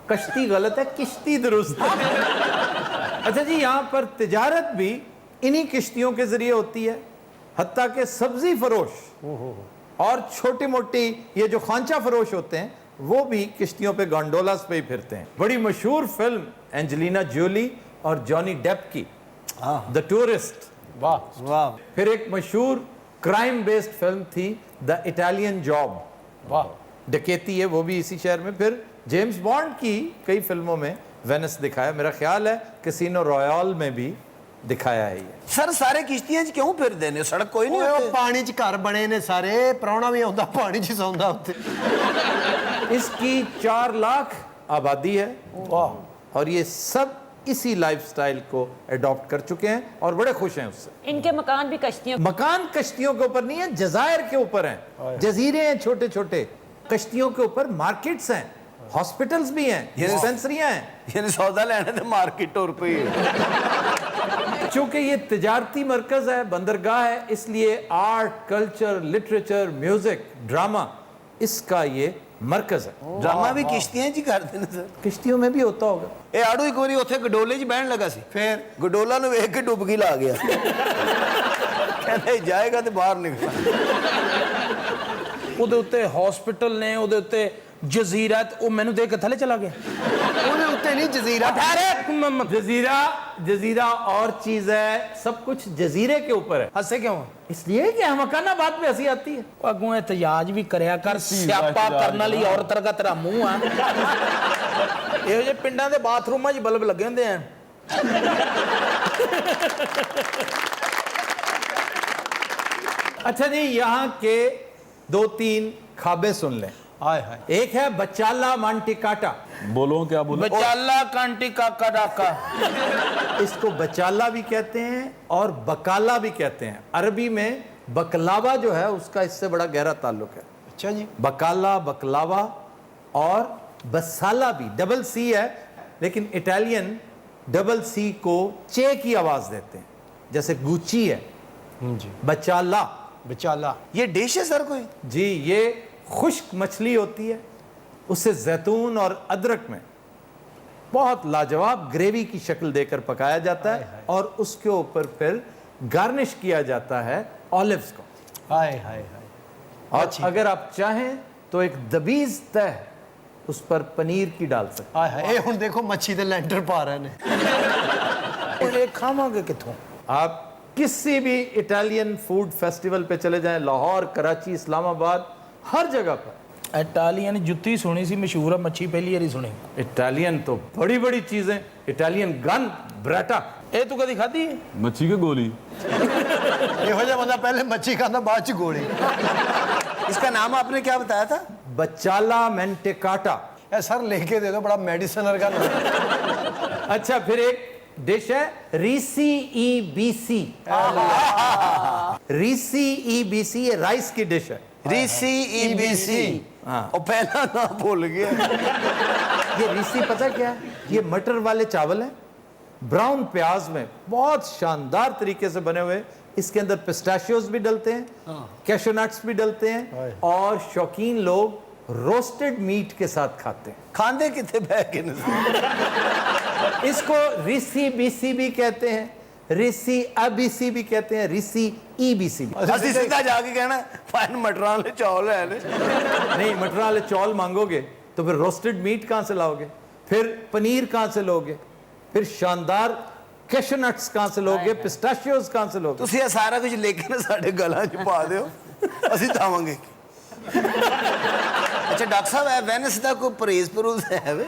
कश्ती गलत है, किश्ती दुरुस्त है। अच्छा जी, यहाँ पर तिजारत भी इन्हीं किश्तियों के जरिए होती है। हत्ता के सब्जी फरोश और छोटी मोटी ये जो खांचा फरोश होते हैं वो भी किश्तियों पे गोंडोलास पे ही फिरते हैं। बड़ी मशहूर फिल्म एंजेलिना जोली और जॉनी डेप की द टूरिस्ट। वाह वाह। फिर एक मशहूर क्राइम बेस्ड फिल्म थी द इटालियन जॉब। वाह। डकैती है, वो भी इसी शहर में। फिर जेम्स बॉन्ड की कई फिल्मों में वेनिस दिखाया। मेरा ख्याल है कैसीनो रॉयल में भी दिखाया है ये। सर सारे किश्तियां च क्यों फिरदे ने? सड़क कोई नहीं ओए होती? ਉਹ ਪਾਣੀ 'ਚ ਘਰ ਬਣੇ ਨੇ ਸਾਰੇ, ਪ੍ਰਾਹੁਣਾ ਵੀ ਆਉਂਦਾ ਪਾਣੀ 'ਚ ਸੌਂਦਾ ਉੱਤੇ। इसकी 4 लाख आबादी है, और ये सब इसी लाइफस्टाइल को अडॉप्ट कर चुके हैं और बड़े खुश हैं उससे। इनके मकान भी कश्तियों। मकान कश्तियों के ऊपर नहीं है, जजायर के ऊपर हैं। जजीरे हैं छोटे छोटे, कश्तियों के ऊपर मार्केट्स हैं, हॉस्पिटल्स भी हैं, डिस्पेंसरियां हैं। यानी सौदा लेने तो मार्केट टूर पे ही है। चूंकि ये तिजारती मरकज है, बंदरगाह है, इसलिए art, culture, literature, music, drama इसका ये मरकज है। ड्रामा भी किश्तियां च करते ने सर? किश्तियों में भी होता होगा। ਇਹ ਆੜੂ ਇੱਕ ਵਾਰੀ ਉੱਥੇ ਗਡੋਲੇ 'ਚ ਬਹਿਣ ਲੱਗਾ ਸੀ, ਫਿਰ ਗਡੋਲਾ ਨੂੰ ਵੇਖ ਕੇ ਡੁੱਬਕੀ ਲਾ ਗਿਆ। ਕਹਿੰਦਾ ਜਾਏਗਾ ਤੇ ਬਾਹਰ ਨਿਕਲ। ਉਹਦੇ ਉੱਤੇ ਹਸਪੀਟਲ ਨੇ, ਉਹਦੇ ਉੱਤੇ ਜਜ਼ੀਰਾ, ਉਹ ਮੈਨੂੰ ਦੇਖ ਕੇ ਥੱਲੇ ਚਲਾ ਗਿਆ। ਉਹਦੇ ਉੱਤੇ ਨਹੀਂ ਜਜ਼ੀਰਾ। जजीरा, जजीरा और चीज है, सब कुछ जजीरे के ऊपर है। ਹੱਸੇ ਕਿਉਂ? इसलिए कि हमकानाबाद में हंसी आती है। ਅਗੋਂ ਇhtਜਾਜ ਵੀ ਕਰਿਆ ਕਰ, ਸਿਆਪਾ ਕਰਨ ਵਾਲੀ ਔਰਤ ਵਰਗਾ ਤੇਰਾ ਮੂੰਹ ਆ। ਇਹੋ ਜਿਹੇ ਪਿੰਡਾਂ ਦੇ ਬਾਥਰੂਮਾਂ 'ਚ ਬਲਬ ਲੱਗੇ ਹੁੰਦੇ ਆ। अच्छा जी, यहाँ के 2-3 खाबे सुन लें। ਹਾਏ ਹਾਏ। एक है बचाला मांटिकाटा। बोलो क्या बोलो? बचाला कांटी काका डाका। इसको बचाला भी कहते हैं और बकाला भी कहते हैं। अरबी में बकलावा जो है उसका इससे बड़ा गहरा ताल्लुक है। अच्छा जी। बकाला, बकलावा और बसाला भी डबल सी है, लेकिन इटालियन डबल सी को चे की आवाज देते हैं, जैसे गुची है। जी। बचाला ਵਿਚਾਲਾ। ये डिश है सर कोई? जी, ये खुश्क मछली होती है, उसे जैतून और अदरक में बहुत लाजवाब ग्रेवी की शक्ल देकर पकाया जाता है, और उसके ऊपर फिर गार्निश किया जाता है ऑलिव्स को। ਹਾਏ ਹਾਏ ਹਾਏ। और अगर आप चाहें तो एक दबीज तह उस पर पनीर की डाल सकते ਹਾਏ ਹਾਏ। ਇਹ ਹੁਣ ਦੇਖੋ ਮੱਛੀ ਦੇ ਲੈਂਟਰ ਪਾ ਰਹੇ ਨੇ। ਇਹ ਖਾਵਾਂਗੇ ਕਿੱਥੋਂ? आप किसी भी इटालियन फूड फेस्टिवल पे चले जाएं, लाहौर, कराची, इस्लामाबाद, हर जगह पर। ਇਟਾਲੀਅਨ ਜੁੱਤੀ ਸੁਣੀ ਸੀ, ਮਸ਼ਹੂਰ ਆ, ਮੱਛੀ ਪਹਿਲੀ ਵਾਰੀ ਸੁਣੀ। इटालियन तो बड़ी बड़ी चीजें, इटालियन गन ब्राटा। ਇਹ ਤੂੰ ਕਦੀ ਖਾਧੀ? मच्छी की गोली। ਇਹੋ ਜਿਹਾ ਬੰਦਾ ਪਹਿਲੇ ਮੱਛੀ ਖਾਂਦਾ, ਬਾਅਦ 'ਚ ਗੋਲੀ। इसका नाम आपने क्या बताया था? बचाला मेंटेकाटा। ए सर लेके दे दो, बड़ा मेडिसिन वर्गा नाम। अच्छा, फिर एक डिश है रीसी ई बीसी। रीसी ई बीसी, ये राइस की डिश है। रीसी ईबीसी। हाँ। और पहला नाम भूल गया। ये रीसी पता क्या है? ये मटर वाले चावल हैं, ब्राउन प्याज में बहुत शानदार तरीके से बने हुए। इसके अंदर पिस्ताशियोज भी डलते हैं, कैशू नट्स भी डलते हैं, और शौकीन लोग रोस्टेड मीट के साथ खाते हैं। खांदे कितने बैग इसको रीसी बीसी भी कहते हैं, रीसी अबीसी भी कहते हैं, रीसी ईबीसी भी। असि सीधा जाके कहना फाइन मटर वाले चौल है नहीं, मटर वाले चौल मांगोगे तो फिर रोस्टेड मीट कहां से लाओगे, फिर पनीर कहां से लोगे, फिर शानदार कैशू नट्स कहां से लोगे, पिस्ताशियोज कहां से लोगे? ਤੁਸੀਂ ਇਹ ਸਾਰਾ ਕੁਝ ਲੈ ਕੇ ਨਾ ਸਾਡੇ ਗਲਾਂ 'ਚ ਪਾ ਦਿਓ, ਅਸੀਂ ਖਾਵਾਂਗੇ। अच्छा डॉक्टर साहब है वेनिस का कोई परहेज परूज है वे?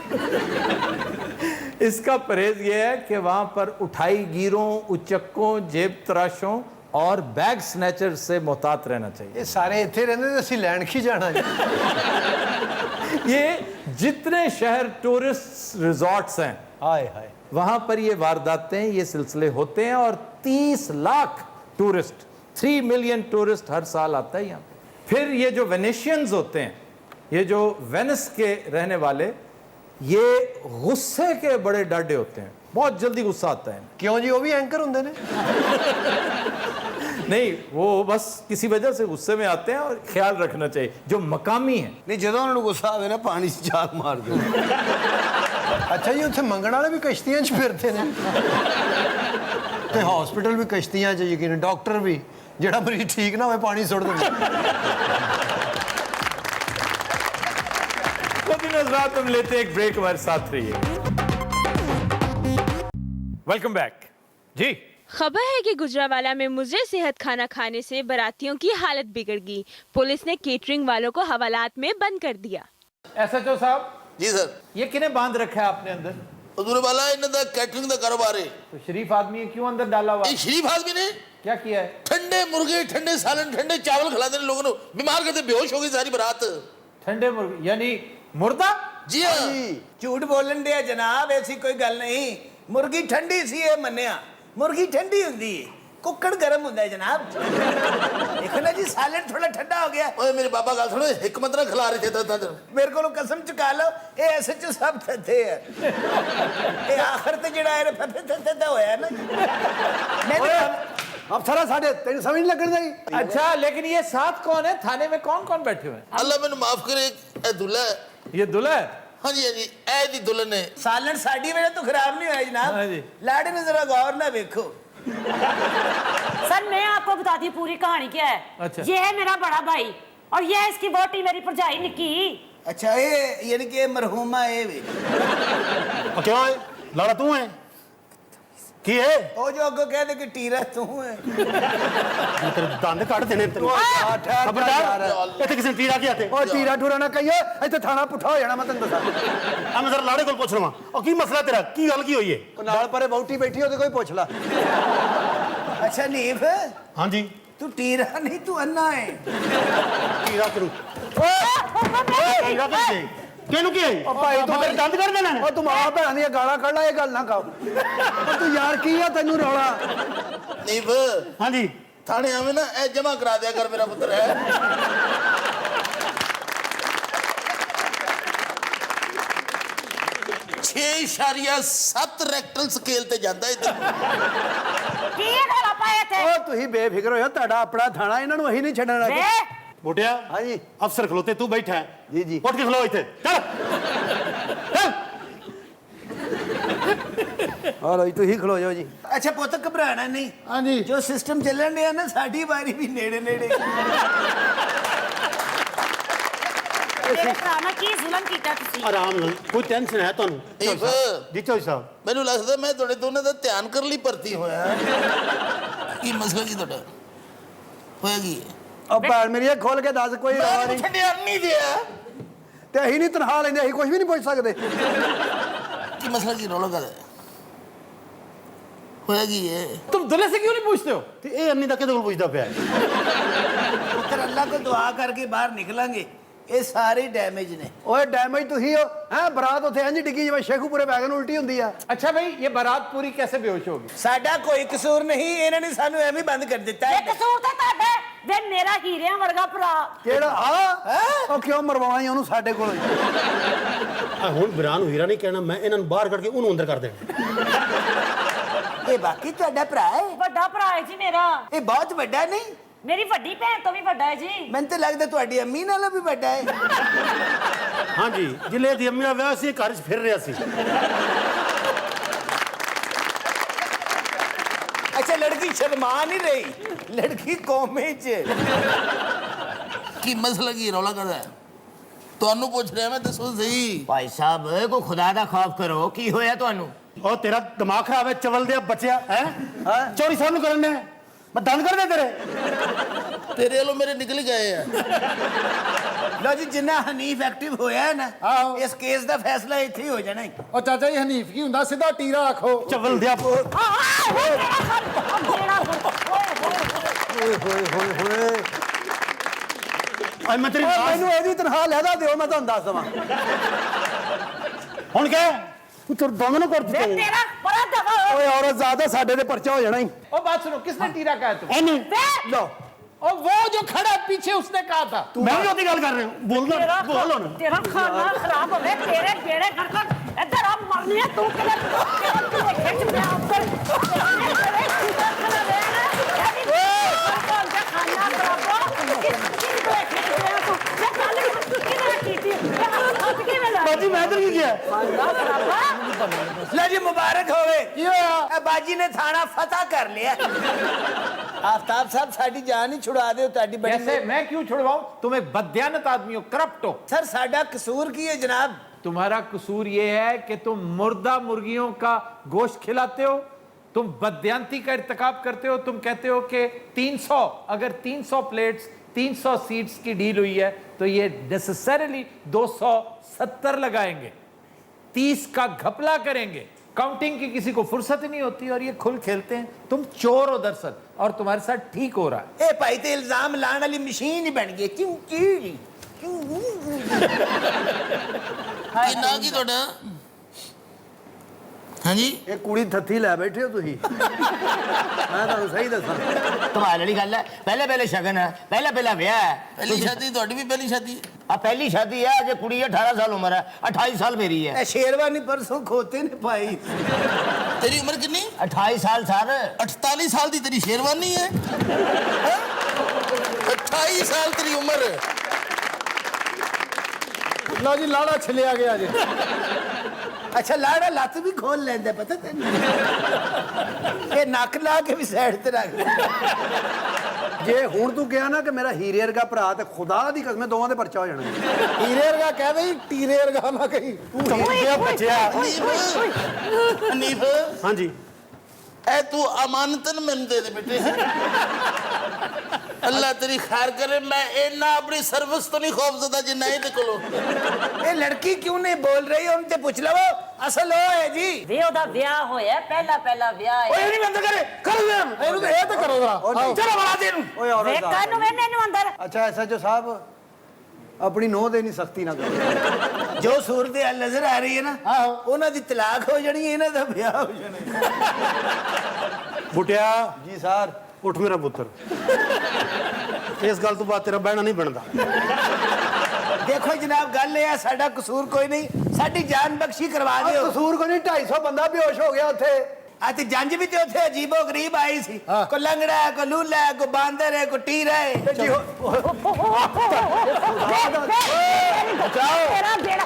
इसका परहेज यह है कि वहां पर उठाई गिरों, उचक्कों, जेब तराशों और बैग स्नैचर से मोहतात रहना चाहिए। ये सारे इतने रहते थे, असि लैंड की जाना जी। ये जितने शहर टूरिस्ट रिजॉर्ट्स हैं, हाय हाय, वहां पर ये वारदातें, ये सिलसिले होते हैं, और 30 लाख टूरिस्ट, 3 मिलियन टूरिस्ट हर साल आता है यहाँ पे। फिर ये जो वेनेशियंस होते हैं, ये जो वेनिस के रहने वाले, ये गुस्से के बड़े डाडे होते हैं, बहुत जल्दी गुस्सा आता है। क्यों जी, वो भी एंकर होंगे ने? नहीं, वो बस किसी वजह से गुस्से में आते हैं, और ख्याल रखना चाहिए जो मकामी है। नहीं जो उन्होंने गुस्सा आवे ना पानी से छाल मार दो। अच्छा जी, उत्थे मंगण वाले भी कश्तियां च फिरते ने, ते हॉस्पिटल भी कश्तियां च, यकीन डॉक्टर भी, जेड़ा मरीज ठीक ना हो पानी सुट देंगे। रात हम लेते हैं एक ब्रेक, हमारे साथ रहिए। वेलकम बैक जी। खबर है कि गुजरावाला में मुजरे सेहत खाना खाने से बारातियों की हालत बिगड़ गई। पुलिस ने केटरिंग वालों को हवालात में बंद कर दिया। एसएचओ साहब जी सर। ये किने बांध रखा है आपने अंदर? हजूर वाला इन्हें दा कैटरिंग दा कारोबार है। तो शरीफ आदमी है, क्यों अंदर डाला हुआ? ये शरीफ आदमी ने क्या किया है? ठंडे मुर्गे, ठंडे सालन, ठंडे चावल खिलाते लोगों को, बीमार करते, बेहोश हो गई सारी बारात। ठंडे मुर्गे यानी मुर्दा? जी हाँ। झूठ बोलन दे जनाब, ऐसी कोई गल नहीं। मुर्गी ठंडी सी है मन्निया, मुर्गी ठंडी होती है, कुक्कड़ गर्म होता है जनाब। देखो ना जी, सालन थोड़ा ठंडा हो गया। ओए मेरे बाबा गल सुनो, हिकमत ना खिला रहे थे। मेरे को कसम चुका लो, ये ऐसे च सब थे है। ये आखिर ते जेड़ा है फफे होया ना। अब सारा साढ़े तेन समझ नहीं लगन दी। अच्छा, लेकिन ये साथ कौन है? थाने में कौन कौन बैठे हुए हैं? अल्लाह मैंने माफ करे, ए दुल्हा है। ये दुल्हा है? हाँ जी, हाँ जी, ए दी दुल्हन है। सालन साड़ी वजह तो खराब नहीं हुआ जनाब। हाँ जी। लाड़े ने जरा गौर ना देखो। सर मैं आपको बताती हूँ पूरी कहानी क्या है। अच्छा। ये है मेरा बड़ा भाई, और ये है इसकी वोटी, मेरी भरजाई निक्की। अच्छा, ये यानी कि मरहुमा है वे। क्यों है लाड़ा तू है की है? ओ जो अगो कह दे कि टीरा तू है। तेरे दंद काट देने तेरे। ठहर खबरदार, इत्थे किसी ने तीरा किया थे? ओ टीरा ठूरा ना कहिए, इत्थे थाना पुठा हो जाना, मैं तैਨੂੰ दसा। आ मैं जरा लाड़े को पूछ लवां, ओ की मसला तेरा, की गल की होई है? ओ नाल परे बहुटी बैठी होते कोई पूछ ला। अच्छा नीफ, हां जी, तू टीरा नहीं, तू अन्ना है। तीरा करू तीरा कैसे केनु की है? ओ भाई तू तेरे दंद काट देना ओ तू मां भैन दी गालां कढ ला, ये गल ना खाओ। ओ तू यार की है, तैਨੂੰ रौला? नीफ, हां जी, थाने आवे ना, ए जमा करा दिया कर, मेरा पुत्र है। 6.7 ਰੈਕਟਲ ਸਕੇਲ ਤੇ ਜਾਂਦਾ ਇਧਰ। ਕੀ ਗਾਲਾਂ ਪਾਏ थे? ओ ਤੁਸੀਂ ਬੇਫਿਕਰ ਹੋਇਓ, ਤੁਹਾਡਾ ਆਪਣਾ ਥਾਣਾ, ਇਹਨਾਂ ਨੂੰ ਅਸੀਂ ਨਹੀਂ ਛੱਡਣਾ। ਵੇ ਬੁੱਢਿਆ हाँ जी, ਅਫਸਰ ਖਲੋਤੇ ਤੂੰ ਬੈਠਾ ਹੈ। जी जी। ਉੱਠ ਕੇ ਖਲੋ ਇੱਥੇ, ਚੱਲ ਚੱਲ। और ਤੁਸੀਂ ਖਲੋ ਜਾਓ ਜੀ। अच्छा पुत घबराना नहीं। हाँ जी। जो सिस्टम चलन दिया ना, साड़ी बारी भी नेड़े नेड़े। ਮੇਰੇ ਭਰਾ ਨਾਲ ਕੀ ਜ਼ੁਲਮ ਕੀਤਾ ਤੁਸੀਂ? ਆਰਾਮ ਨਾਲ, ਕੋਈ ਟੈਨਸ਼ਨ ਹੈ ਤੁਹਾਨੂੰ? ਨੀਫ, ਜੀ ਚੌਧਰੀ ਸਾਹਿਬ, ਮੈਨੂੰ ਲੱਗਦਾ ਮੈਂ ਤੁਹਾਡੇ ਦੋਨਾਂ ਦਾ ਧਿਆਨ ਕਰਨ ਲਈ ਭਰਤੀ ਹੋਇਆ। ਕੀ ਮਸਲਾ ਕੀ ਤੁਹਾਡਾ ਹੋਇਆ ਕੀ ਹੈ? ਉਹ ਭੈਣ ਮੇਰੀ ਇਹ ਖੋਲ ਕੇ ਦੱਸ, ਕੋਈ ਰੌਲਾ ਮੈਂ ਨਹੀਂ। ਛੱਡਿਆ ਨਹੀਂ ਦਿਆ। ਤੇ ਅਸੀਂ ਨਹੀਂ ਤਨਖਾਹ ਲੈਂਦੇ, ਅਸੀਂ ਕੁਝ ਵੀ ਨਹੀਂ ਪੁੱਛ ਸਕਦੇ। ਕੀ ਮਸਲਾ ਕੀ ਰੌਲਾ ਕਰ ਹੋਇਆ ਕੀ ਹੈ? तुम दुल्हे से क्यों नहीं पूछते हो? ਤੇ ਇਹ ਅੰਨੀ ਦਾ ਕਿਹਦੇ ਕੋਲ ਪੁੱਛਦਾ ਪਿਆ ਹੈ? पुत्र अल्लाह को दुआ करके बाहर निकलेंगे, ਇਹ ਸਾਰੇ ਡੈਮੇਜ ਨੇ। ਓਏ ਡੈਮੇਜ ਤੁਸੀਂ ਹੋ ਹੈ ਬਰਾਤ ਉੱਥੇ ਇੰਜ ਡਿੱਗੀ ਜਿਵੇਂ ਸ਼ੇਖੂਪੁਰੇ ਵੈਗਨ ਉਲਟੀ ਹੁੰਦੀ ਆ। अच्छा भाई ये बारात पूरी कैसे बेहोश होगी? ਸਾਡਾ ਕੋਈ ਕਸੂਰ ਨਹੀਂ, ਇਹਨਾਂ ਨੇ ਸਾਨੂੰ ਐਵੇਂ ਬੰਦ ਕਰ ਦਿੱਤਾ ਇਹ ਹੈ। ਕਸੂਰ ਤਾਂ ਤੁਹਾਡਾ ਹੈ। ਵੇ ਮੇਰਾ ਹੀਰਿਆਂ ਵਰਗਾ ਭਰਾ ਕਿਹੜਾ ਆ ਉਹ ਕਿਉਂ ਮਰਵਾਉਣਾ ਈ ਉਹਨੂੰ ਸਾਡੇ ਕੋਲ? ਹੁਣ ਵੀਰਾਂ ਨੂੰ ਹੀਰਾ ਨਹੀਂ ਕਹਿਣਾ, ਮੈਂ ਇਹਨਾਂ ਨੂੰ ਬਾਹਰ ਕੱਢ ਕੇ ਉਹਨੂੰ ਅੰਦਰ ਕਰ ਦੇਣਾ। ਇਹ ਬਾਕੀ ਤੁਹਾਡਾ ਭਰਾ ਹੈ? ਵੱਡਾ ਭਰਾ ਹੈ ਜੀ ਮੇਰਾ। ਇਹ ਬਹੁਤ ਵੱਡਾ ਨਹੀਂ? ਮੇਰੀ ਵੱਡੀ ਭੈਣ ਤੋਂ ਵੀ ਵੱਡਾ ਹੈ ਜੀ। ਮੈਨੂੰ ਤਾਂ ਲੱਗਦਾ ਤੁਹਾਡੀ ਅੰਮੀ ਨਾਲੋਂ ਵੀ ਵੱਡਾ ਹੈ। ਹਾਂਜੀ, ਜਿਲੇ ਦੀ ਅੰਮੀ ਦਾ ਵਿਆਹ ਸੀ, ਘਰ 'ਚ ਫਿਰ ਰਿਹਾ ਸੀ। अच्छा लड़की शर्मा नहीं रही, लड़की कौमे च ਕੀ ਮਸਲਾ ਕੀ ਰੌਲਾ ਕਰਦਾ ਹੈ? ਤੁਹਾਨੂੰ ਪੁੱਛ ਰਿਹਾ ਮੈਂ, ਦੱਸੋ ਸਹੀ। भाई साहब को खुदा दा खौफ करो, की होया ਤੁਹਾਨੂੰ? ਉਹ ਤੇਰਾ ਦਿਮਾਗ ਖਰਾਬ ਹੈ, ਚਵਲ ਦੇ ਬੱਚਿਆ ਹੈ। ਚੋਰੀ ਸਾਹਿਬ ਨੂੰ ਕਰਨ ਨੇ ਮੈਂ ਦੰਦ ਕਰ ਦੇ ਤੇਰੇ। ਤੇਰੇ ਵੱਲੋਂ ਮੇਰੇ ਨਿਕਲ ਗਏ ਆ। लो जी जिन्ना हनीफ एक्टिव होया है ना, इस केस दा फैसला इत्थे ही हो जाना है। ਉਹ ਚਾਚਾ ਜੀ ਹਨੀਫ ਕੀ ਹੁੰਦਾ ਸਿੱਧਾ ਟੀਰਾ ਆਖੋ। ਚਵਲ ਦੇ ਓਏ ਹੋਏ ਹੋਏ ਹੋਏ ਮੈਂ ਤੇਰੀ ਮੈਨੂੰ ਇਹਦੀ ਤਨਖਾਹ ਲੈਦਾ ਦਿਓ, ਮੈਂ ਤੁਹਾਨੂੰ ਦੱਸ ਦਵਾਂ। ਹੁਣ ਕਹਿ ਤੂੰ ਤੇਰੇ ਦੋਵਾਂ ਨੂੰ ਕਰ ਵੇ ਦਿੱਤਾ। ਤੇਰਾ ਬੜਾ ਦਫਾ ਓਏ ਔਰਤ ਜ਼ਾਦਾ ਸਾਡੇ ਤੇ ਪਰਚਾ ਹੋ ਜਾਣਾ ਹੀ। ओ बात सुनो, किसने टीरा कहा है तुम? ਵੇ ਲਓ और वो जो खड़ा है पीछे उसने कहा था। ਮੈਂ ਵੀ ਉਹਦੀ ਗੱਲ ਕਰ ਰਿਹਾ ਬੋਲਦਾ ਤੇਰਾ ਬੋਲ ਹੁਣ। ਤੇਰਾ ਖਾਣਾ ਖਰਾਬ ਹੋਵੇ, ਤੇਰੇ ਬੇੜੇ ਕਰ ਇੱਧਰ ਆ ਮਰਨੀ ਹੈ ਤੂੰ ਕਿਹੜਾ ਤੇਰਾ ਖਿੱਚ ਪਿਆ ਉੱਪਰ ਤੇਰੇ ਕਿਹਦਾ ਖਾਣਾ ਲੈਣਾ ਖਾਣਾ ਖਰਾਬ ਕਿਸ ਕੋਲੇ ਖਿੱਚ ਪਿਆ ਤੂੰ ਜੇ ਕੱਲ ਕਿਹਨੇ ਕੀਤੀ ਹੱਥ ਕਿਵੇਂ ਲਾ ਬਾਜੀ ਮੈਂ ਤੇਰੀ ਕੀ ਹੈ? ਖਾਣਾ ਖਰਾਬ लो जी मुबारक होवे। ਕੀ ਹੋਇਆ? ए बाजी ने थाना फतह कर लिया। आफ्ताब साहब साडी जान ही छुड़ा दे, ताडी बड़ी कैसे? मैं क्यों छुड़वाऊं? तुम एक बददियानत आदमी हो, करप्ट हो। सर साडा कसूर की है जनाब? तुम्हारा कसूर ये है कि तुम मुर्दा मुर्गियों का गोश्त खिलाते हो, तुम बददियानती का इर्तिकाब करते हो। तुम कहते हो कि 300, अगर 300 प्लेट्स 300 सीट्स की डील हुई है तो ये नेसेसरीली 270 लगाएंगे, 30 का घपला करेंगे। काउंटिंग की किसी को फुर्सत ही नहीं होती और ये खुल खेलते हैं। तुम चोर हो दरअसल, और तुम्हारे साथ ठीक हो रहा है। ए भाई ते इल्जाम लाने वाली मशीन ही बन गई। क्यों की ਕੀ ਨਾਂ ਕੀ ਤੁਹਾਡਾ? ਹਾਂਜੀ, ਇਹ ਕੁੜੀ ਥੱਥੀ ਲੈ ਬੈਠੇ ਹੋ ਤੁਸੀਂ। ਮੈਂ ਤੁਹਾਨੂੰ ਸਹੀ ਦੱਸਾਂ, कमाल वाली गल है। पहले पहले शगन है, पहला पहला ब्याह है। ਪਹਿਲੀ ਸ਼ਾਦੀ ਤੁਹਾਡੀ ਵੀ ਪਹਿਲੀ ਸ਼ਾਦੀ ਹੈ? आ पहली शादी है, अजे कुड़ी 18 साल उम्र है, 28 साल मेरी है। शेरवानी परसों खोते ने पाई। ਤੇਰੀ ਉਮਰ ਕਿੰਨੀ? 28 साल सर। 48 ਸਾਲ ਦੀ ਤੇਰੀ ਸ਼ੇਰਵਾਨੀ ਹੈ? 28 ਸਾਲ ਤੇਰੀ ਉਮਰ। ਲਓ ਜੀ ਲਾੜਾ ਛਿਲਿਆ ਗਿਆ ਜੀ। अच्छा लाड़ा लत भी खोल लेंदा, पता तेन? ये नक ला के भी साइड ते रख। ਜੇ ਹੁਣ ਤੂੰ ਕਿਹਾ ਨਾ ਕਿ ਮੇਰਾ ਹੀਰੇ ਵਰਗਾ ਭਰਾ, ਤੇ ਖੁਦਾ ਦੀ ਕਸਮ ਦੋਵਾਂ ਦੇ ਪਰਚਾ ਹੋ ਜਾਣਾ। ਹੀਰੇ ਵਰਗਾ ਕਹਦੇ ਹੀ ਟੀਰੇ ਵਰਗਾ ਨਾ ਕਹੀ। ਬੱਚਿਆ ਹਨੀਫ, ਹਾਂਜੀ ਐ ਤੂੰ ਅਮਾਨਤਨ ਮੈਨੂੰ ਦੇ ਦੇ ਬੇਟੇ। ਅੱਲਾ ਤੇਰੀ ਖੈਰ करे, मैं इन्ना अपनी सर्विस तो नहीं खौफजदा जिन्ना ਇਹਦੇ ਕੋਲੋਂ। ये लड़की क्यों नहीं बोल रही? उनसे पूछ लो, असल वो है जी। ਵੇ ਉਹਦਾ ਵਿਆਹ ਹੋਇਆ, ਪਹਿਲਾ ਪਹਿਲਾ ਵਿਆਹ ਹੈ। ਓਏ ਨਹੀਂ ਬੰਦ ਕਰੇ ਕਰ ਦੇ ਇਹਨੂੰ ਤਾਂ ਇਹ ਤਾਂ ਕਰੋ ਜਰਾ। ਚਲੋ ਬਣਾ ਦੇ ਇਹਨੂੰ। ਓਏ ਵੇ ਔਰਤ ਕੰਨ ਨੂੰ ਵੇਨੇ ਨੂੰ ਅੰਦਰ। ਅੱਛਾ ਐਸਐਚਓ ਸਾਹਿਬ, ਆਪਣੀ ਨੋਹ ਦੇ ਨਹੀਂ ਸਖਤੀ ਨਾ ਕਰੋ। जो सूरत नजर आ रही है ना, उन्हों की तलाक हो जानी है, इन्हों का ब्याह हो जाना। ਬੁੱਟਿਆ ਜੀ ਸਰ। ਉੱਠ ਮੇਰਾ ਪੁੱਤਰ, ਇਸ ਗੱਲ ਤੋਂ ਬਾਅਦ ਤੇਰਾ ਬਹਿਣਾ ਨਹੀਂ ਬਣਦਾ। देखो जनाब, गल है साडा कसूर कोई नहीं, साडी जान बख्शी करवा दियो। ਕਸੂਰ ਕੋਈ ਨਹੀਂ, 250 ਬੰਦਾ ਬੇਹੋਸ਼ ਹੋ ਗਿਆ ਉੱਥੇ। ते जंज भी तो उथे अजीबो गरीब आई सी। को लंगड़ा है, को लूला है, को बांदर है, को टीरा है। ਤੇਰਾ ਬੇੜਾ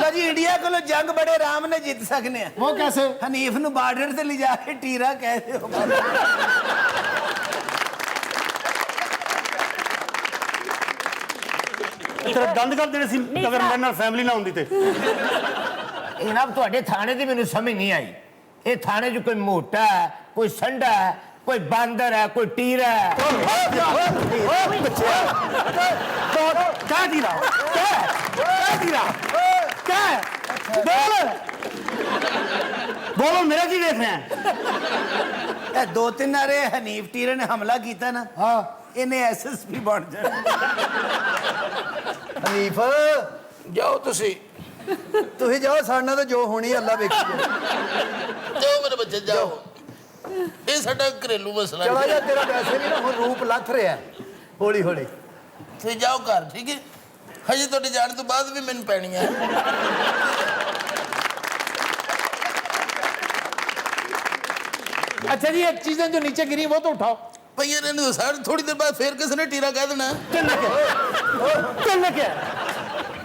लो जी, इंडिया को जंग बड़े आराम ने जीत सकने हैं। ਉਹ ਕੈਸੇ? हनीफ नु बार्डर से ले जाके टीरा कहते हो। ਤੇਰਾ ਦੰਦ ਕਰ ਦੇਣੇ ਸੀ ਅਗਰ ਮੇਰੇ ਨਾਲ ਫੈਮਿਲੀ ਨਾ ਹੁੰਦੀ ਤੇ। जनाब ਤੁਹਾਡੇ ਥਾਣੇ ਦੀ ਮੈਨੂੰ ਸਮਝ ਨਹੀਂ ਆਈ। ਇਹ ਥਾਣੇ 'ਚ ਕੋਈ ਮੋਟਾ ਹੈ, ਕੋਈ ਸੰਡਾ ਹੈ, ਕੋਈ ਬਾਂਦਰ ਹੈ, ਕੋਈ ਟੀਰਾ ਹੈ। ਕਹਿ ਦੀ ਰਾ ਕਹਿ ਦੀ ਰਾ ਕਹਿ ਬੋਲ। बोलो मेरा की देख रहे हैं ਇਹ ਦੋ ਤਿੰਨ ਵਾਰੇ ਹਨੀਫ ਟੀਰੇ ਨੇ ਹਮਲਾ ਕੀਤਾ ਨਾ ਹਾਂ ਇਹਨੇ ਐਸਐਸਪੀ ਬਣ ਜਾਣਾ ਹਨੀਫ ਜਾਓ ਤੁਸੀਂ ਤੁਸੀਂ ਜਾਓ ਸਾਡੇ ਨਾਲ ਤਾਂ ਜੋ ਹੋਣੀ ਅੱਲਾ ਵੇਖੀ ਜਾਓ ਮੇਰੇ ਬੱਚੇ ਜਾਓ ਇਹ ਸਾਡਾ ਘਰੇਲੂ ਮਸਲਾ ਚਲਾ ਹੈ ਜਾ ਤੇਰਾ ਵੈਸੇ ਵੀ ਨਾ ਹੁਣ ਰੂਪ ਲੱਥ ਰਿਹਾ ਹੌਲੀ ਹੌਲੀ ਤੁਸੀਂ ਜਾਓ ਘਰ ਠੀਕ ਹੈ ਹਜੇ ਤੁਹਾਡੇ ਜਾਣ ਤੋਂ ਬਾਅਦ ਵੀ ਮੈਨੂੰ ਪੈਣੀ ਹੈ अच्छा जी, एक चीजें जो नीचे गिरी वो तो उठाओ। ਭਈਆ ਨੇ ਸਰ ਥੋੜੀ ਦੇਰ ਬਾਅਦ ਫੇਰ ਕਿਸੇ ਨੇ ਟੀਰਾ ਕਹਿ ਦੇਣਾ कहना क्या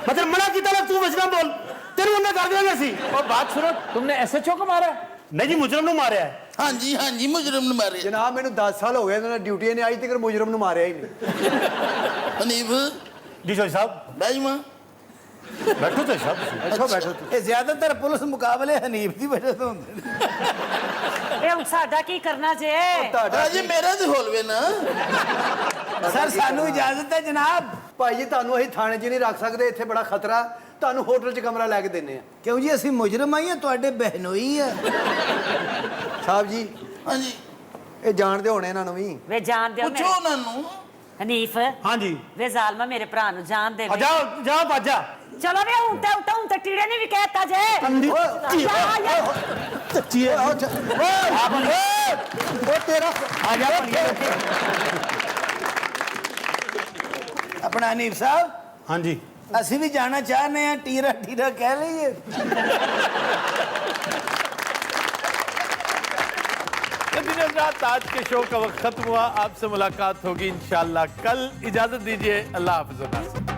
मतलब मना की तरफ तू बचना बोल तेरे उन्हें कर दिया सी और बात सुनो, तुमने SHO को मारा है? नहीं जी मुजरम ने मारे है ਹਾਂਜੀ ਹਾਂਜੀ ਮੁਜਰਮ ਨੂੰ ਮਾਰੇ ਜਨਾਬ ਮੈਨੂੰ 10 ਸਾਲ ਹੋ ਗਏ ਇਹਨਾਂ ਨੇ ਡਿਊਟੀ ਨੇ ਅੱਜ ਤੱਕ ਮੁਜਰਮ ਨੂੰ ਮਾਰਿਆ ਹੀ ਨਹੀਂ ਹਨੀਫ जी चौधरी साहब ਬੈਜਮਾ बैठो तो साहब ਬੈਠੋ ਬੈਠੋ ਇਹ ਜ਼ਿਆਦਾਤਰ ਪੁਲਿਸ ਮੁਕਾਬਲੇ ਹਨੀਫ ਦੀ ਵਜ੍ਹਾ ਤੋਂ ਹੁੰਦੇ ਨੇ ਇਹ ਹੁਣ ਸਾਡਾ ਕੀ ਕਰਨਾ ਜੇ ਰਾਜੀ ਮੇਰਾ ਤੇ ਹੋਲਵੇ ਨਾ ਸਰ ਸਾਨੂੰ ਇਜਾਜ਼ਤ ਹੈ ਜਨਾਬ ਭਾਈ ਜੀ ਤੁਹਾਨੂੰ ਅਸੀਂ ਥਾਣੇ 'ਚ ਨਹੀਂ ਰੱਖ ਸਕਦੇ ਇੱਥੇ ਬੜਾ ਖਤਰਾ ਤੁਹਾਨੂੰ ਹੋਟਲ 'ਚ ਕਮਰਾ ਲੈ ਕੇ ਦਿੰਨੇ ਆ ਕਿਉਂ ਜੀ ਅਸੀਂ ਮੁਜਰਮ ਆਈ ਆ ਤੁਹਾਡੇ ਬਹਿਨੋਈ ਆ ਸਾਹਿਬ ਜੀ ਹਾਂਜੀ ਇਹ ਜਾਣਦੇ ਹੋਣੇ ਇਹਨਾਂ ਨੂੰ ਵੀ ਵੇ ਜਾਣ ਦਿਓ ਪੁੱਛੋ ਉਹਨਾਂ ਨੂੰ ਹਨੀਫ हाँ जी ਵੇ ਜ਼ਾਲਮਾ ਮੇਰੇ ਭਰਾ ਨੂੰ ਜਾਣ ਦੇ ਵੇ। जाओ जाओ बाजा ਚਲੋ ਵੇ ਹੁਣ ਤੇ ਟੀੜੇ ਨੇ ਵੀ ਕਹਿਤਾ ਜੇ सच्ची है ਉਹ ਤੇਰਾ आ जा ਆਪਣਾ ਹਨੀਫ ਸਾਹਿਬ हाँ जी ਅਸੀਂ ਵੀ ਜਾਣਾ ਚਾਹਨੇ ਆ ਟੀਰਾ ਟੀਰਾ ਕਹਿ ਲਈਏ तो दिन रात आज के शो का वक्त खत्म हुआ। आपसे मुलाकात होगी इंशाल्लाह कल। इजाजत दीजिए, अल्लाह हाफिज़।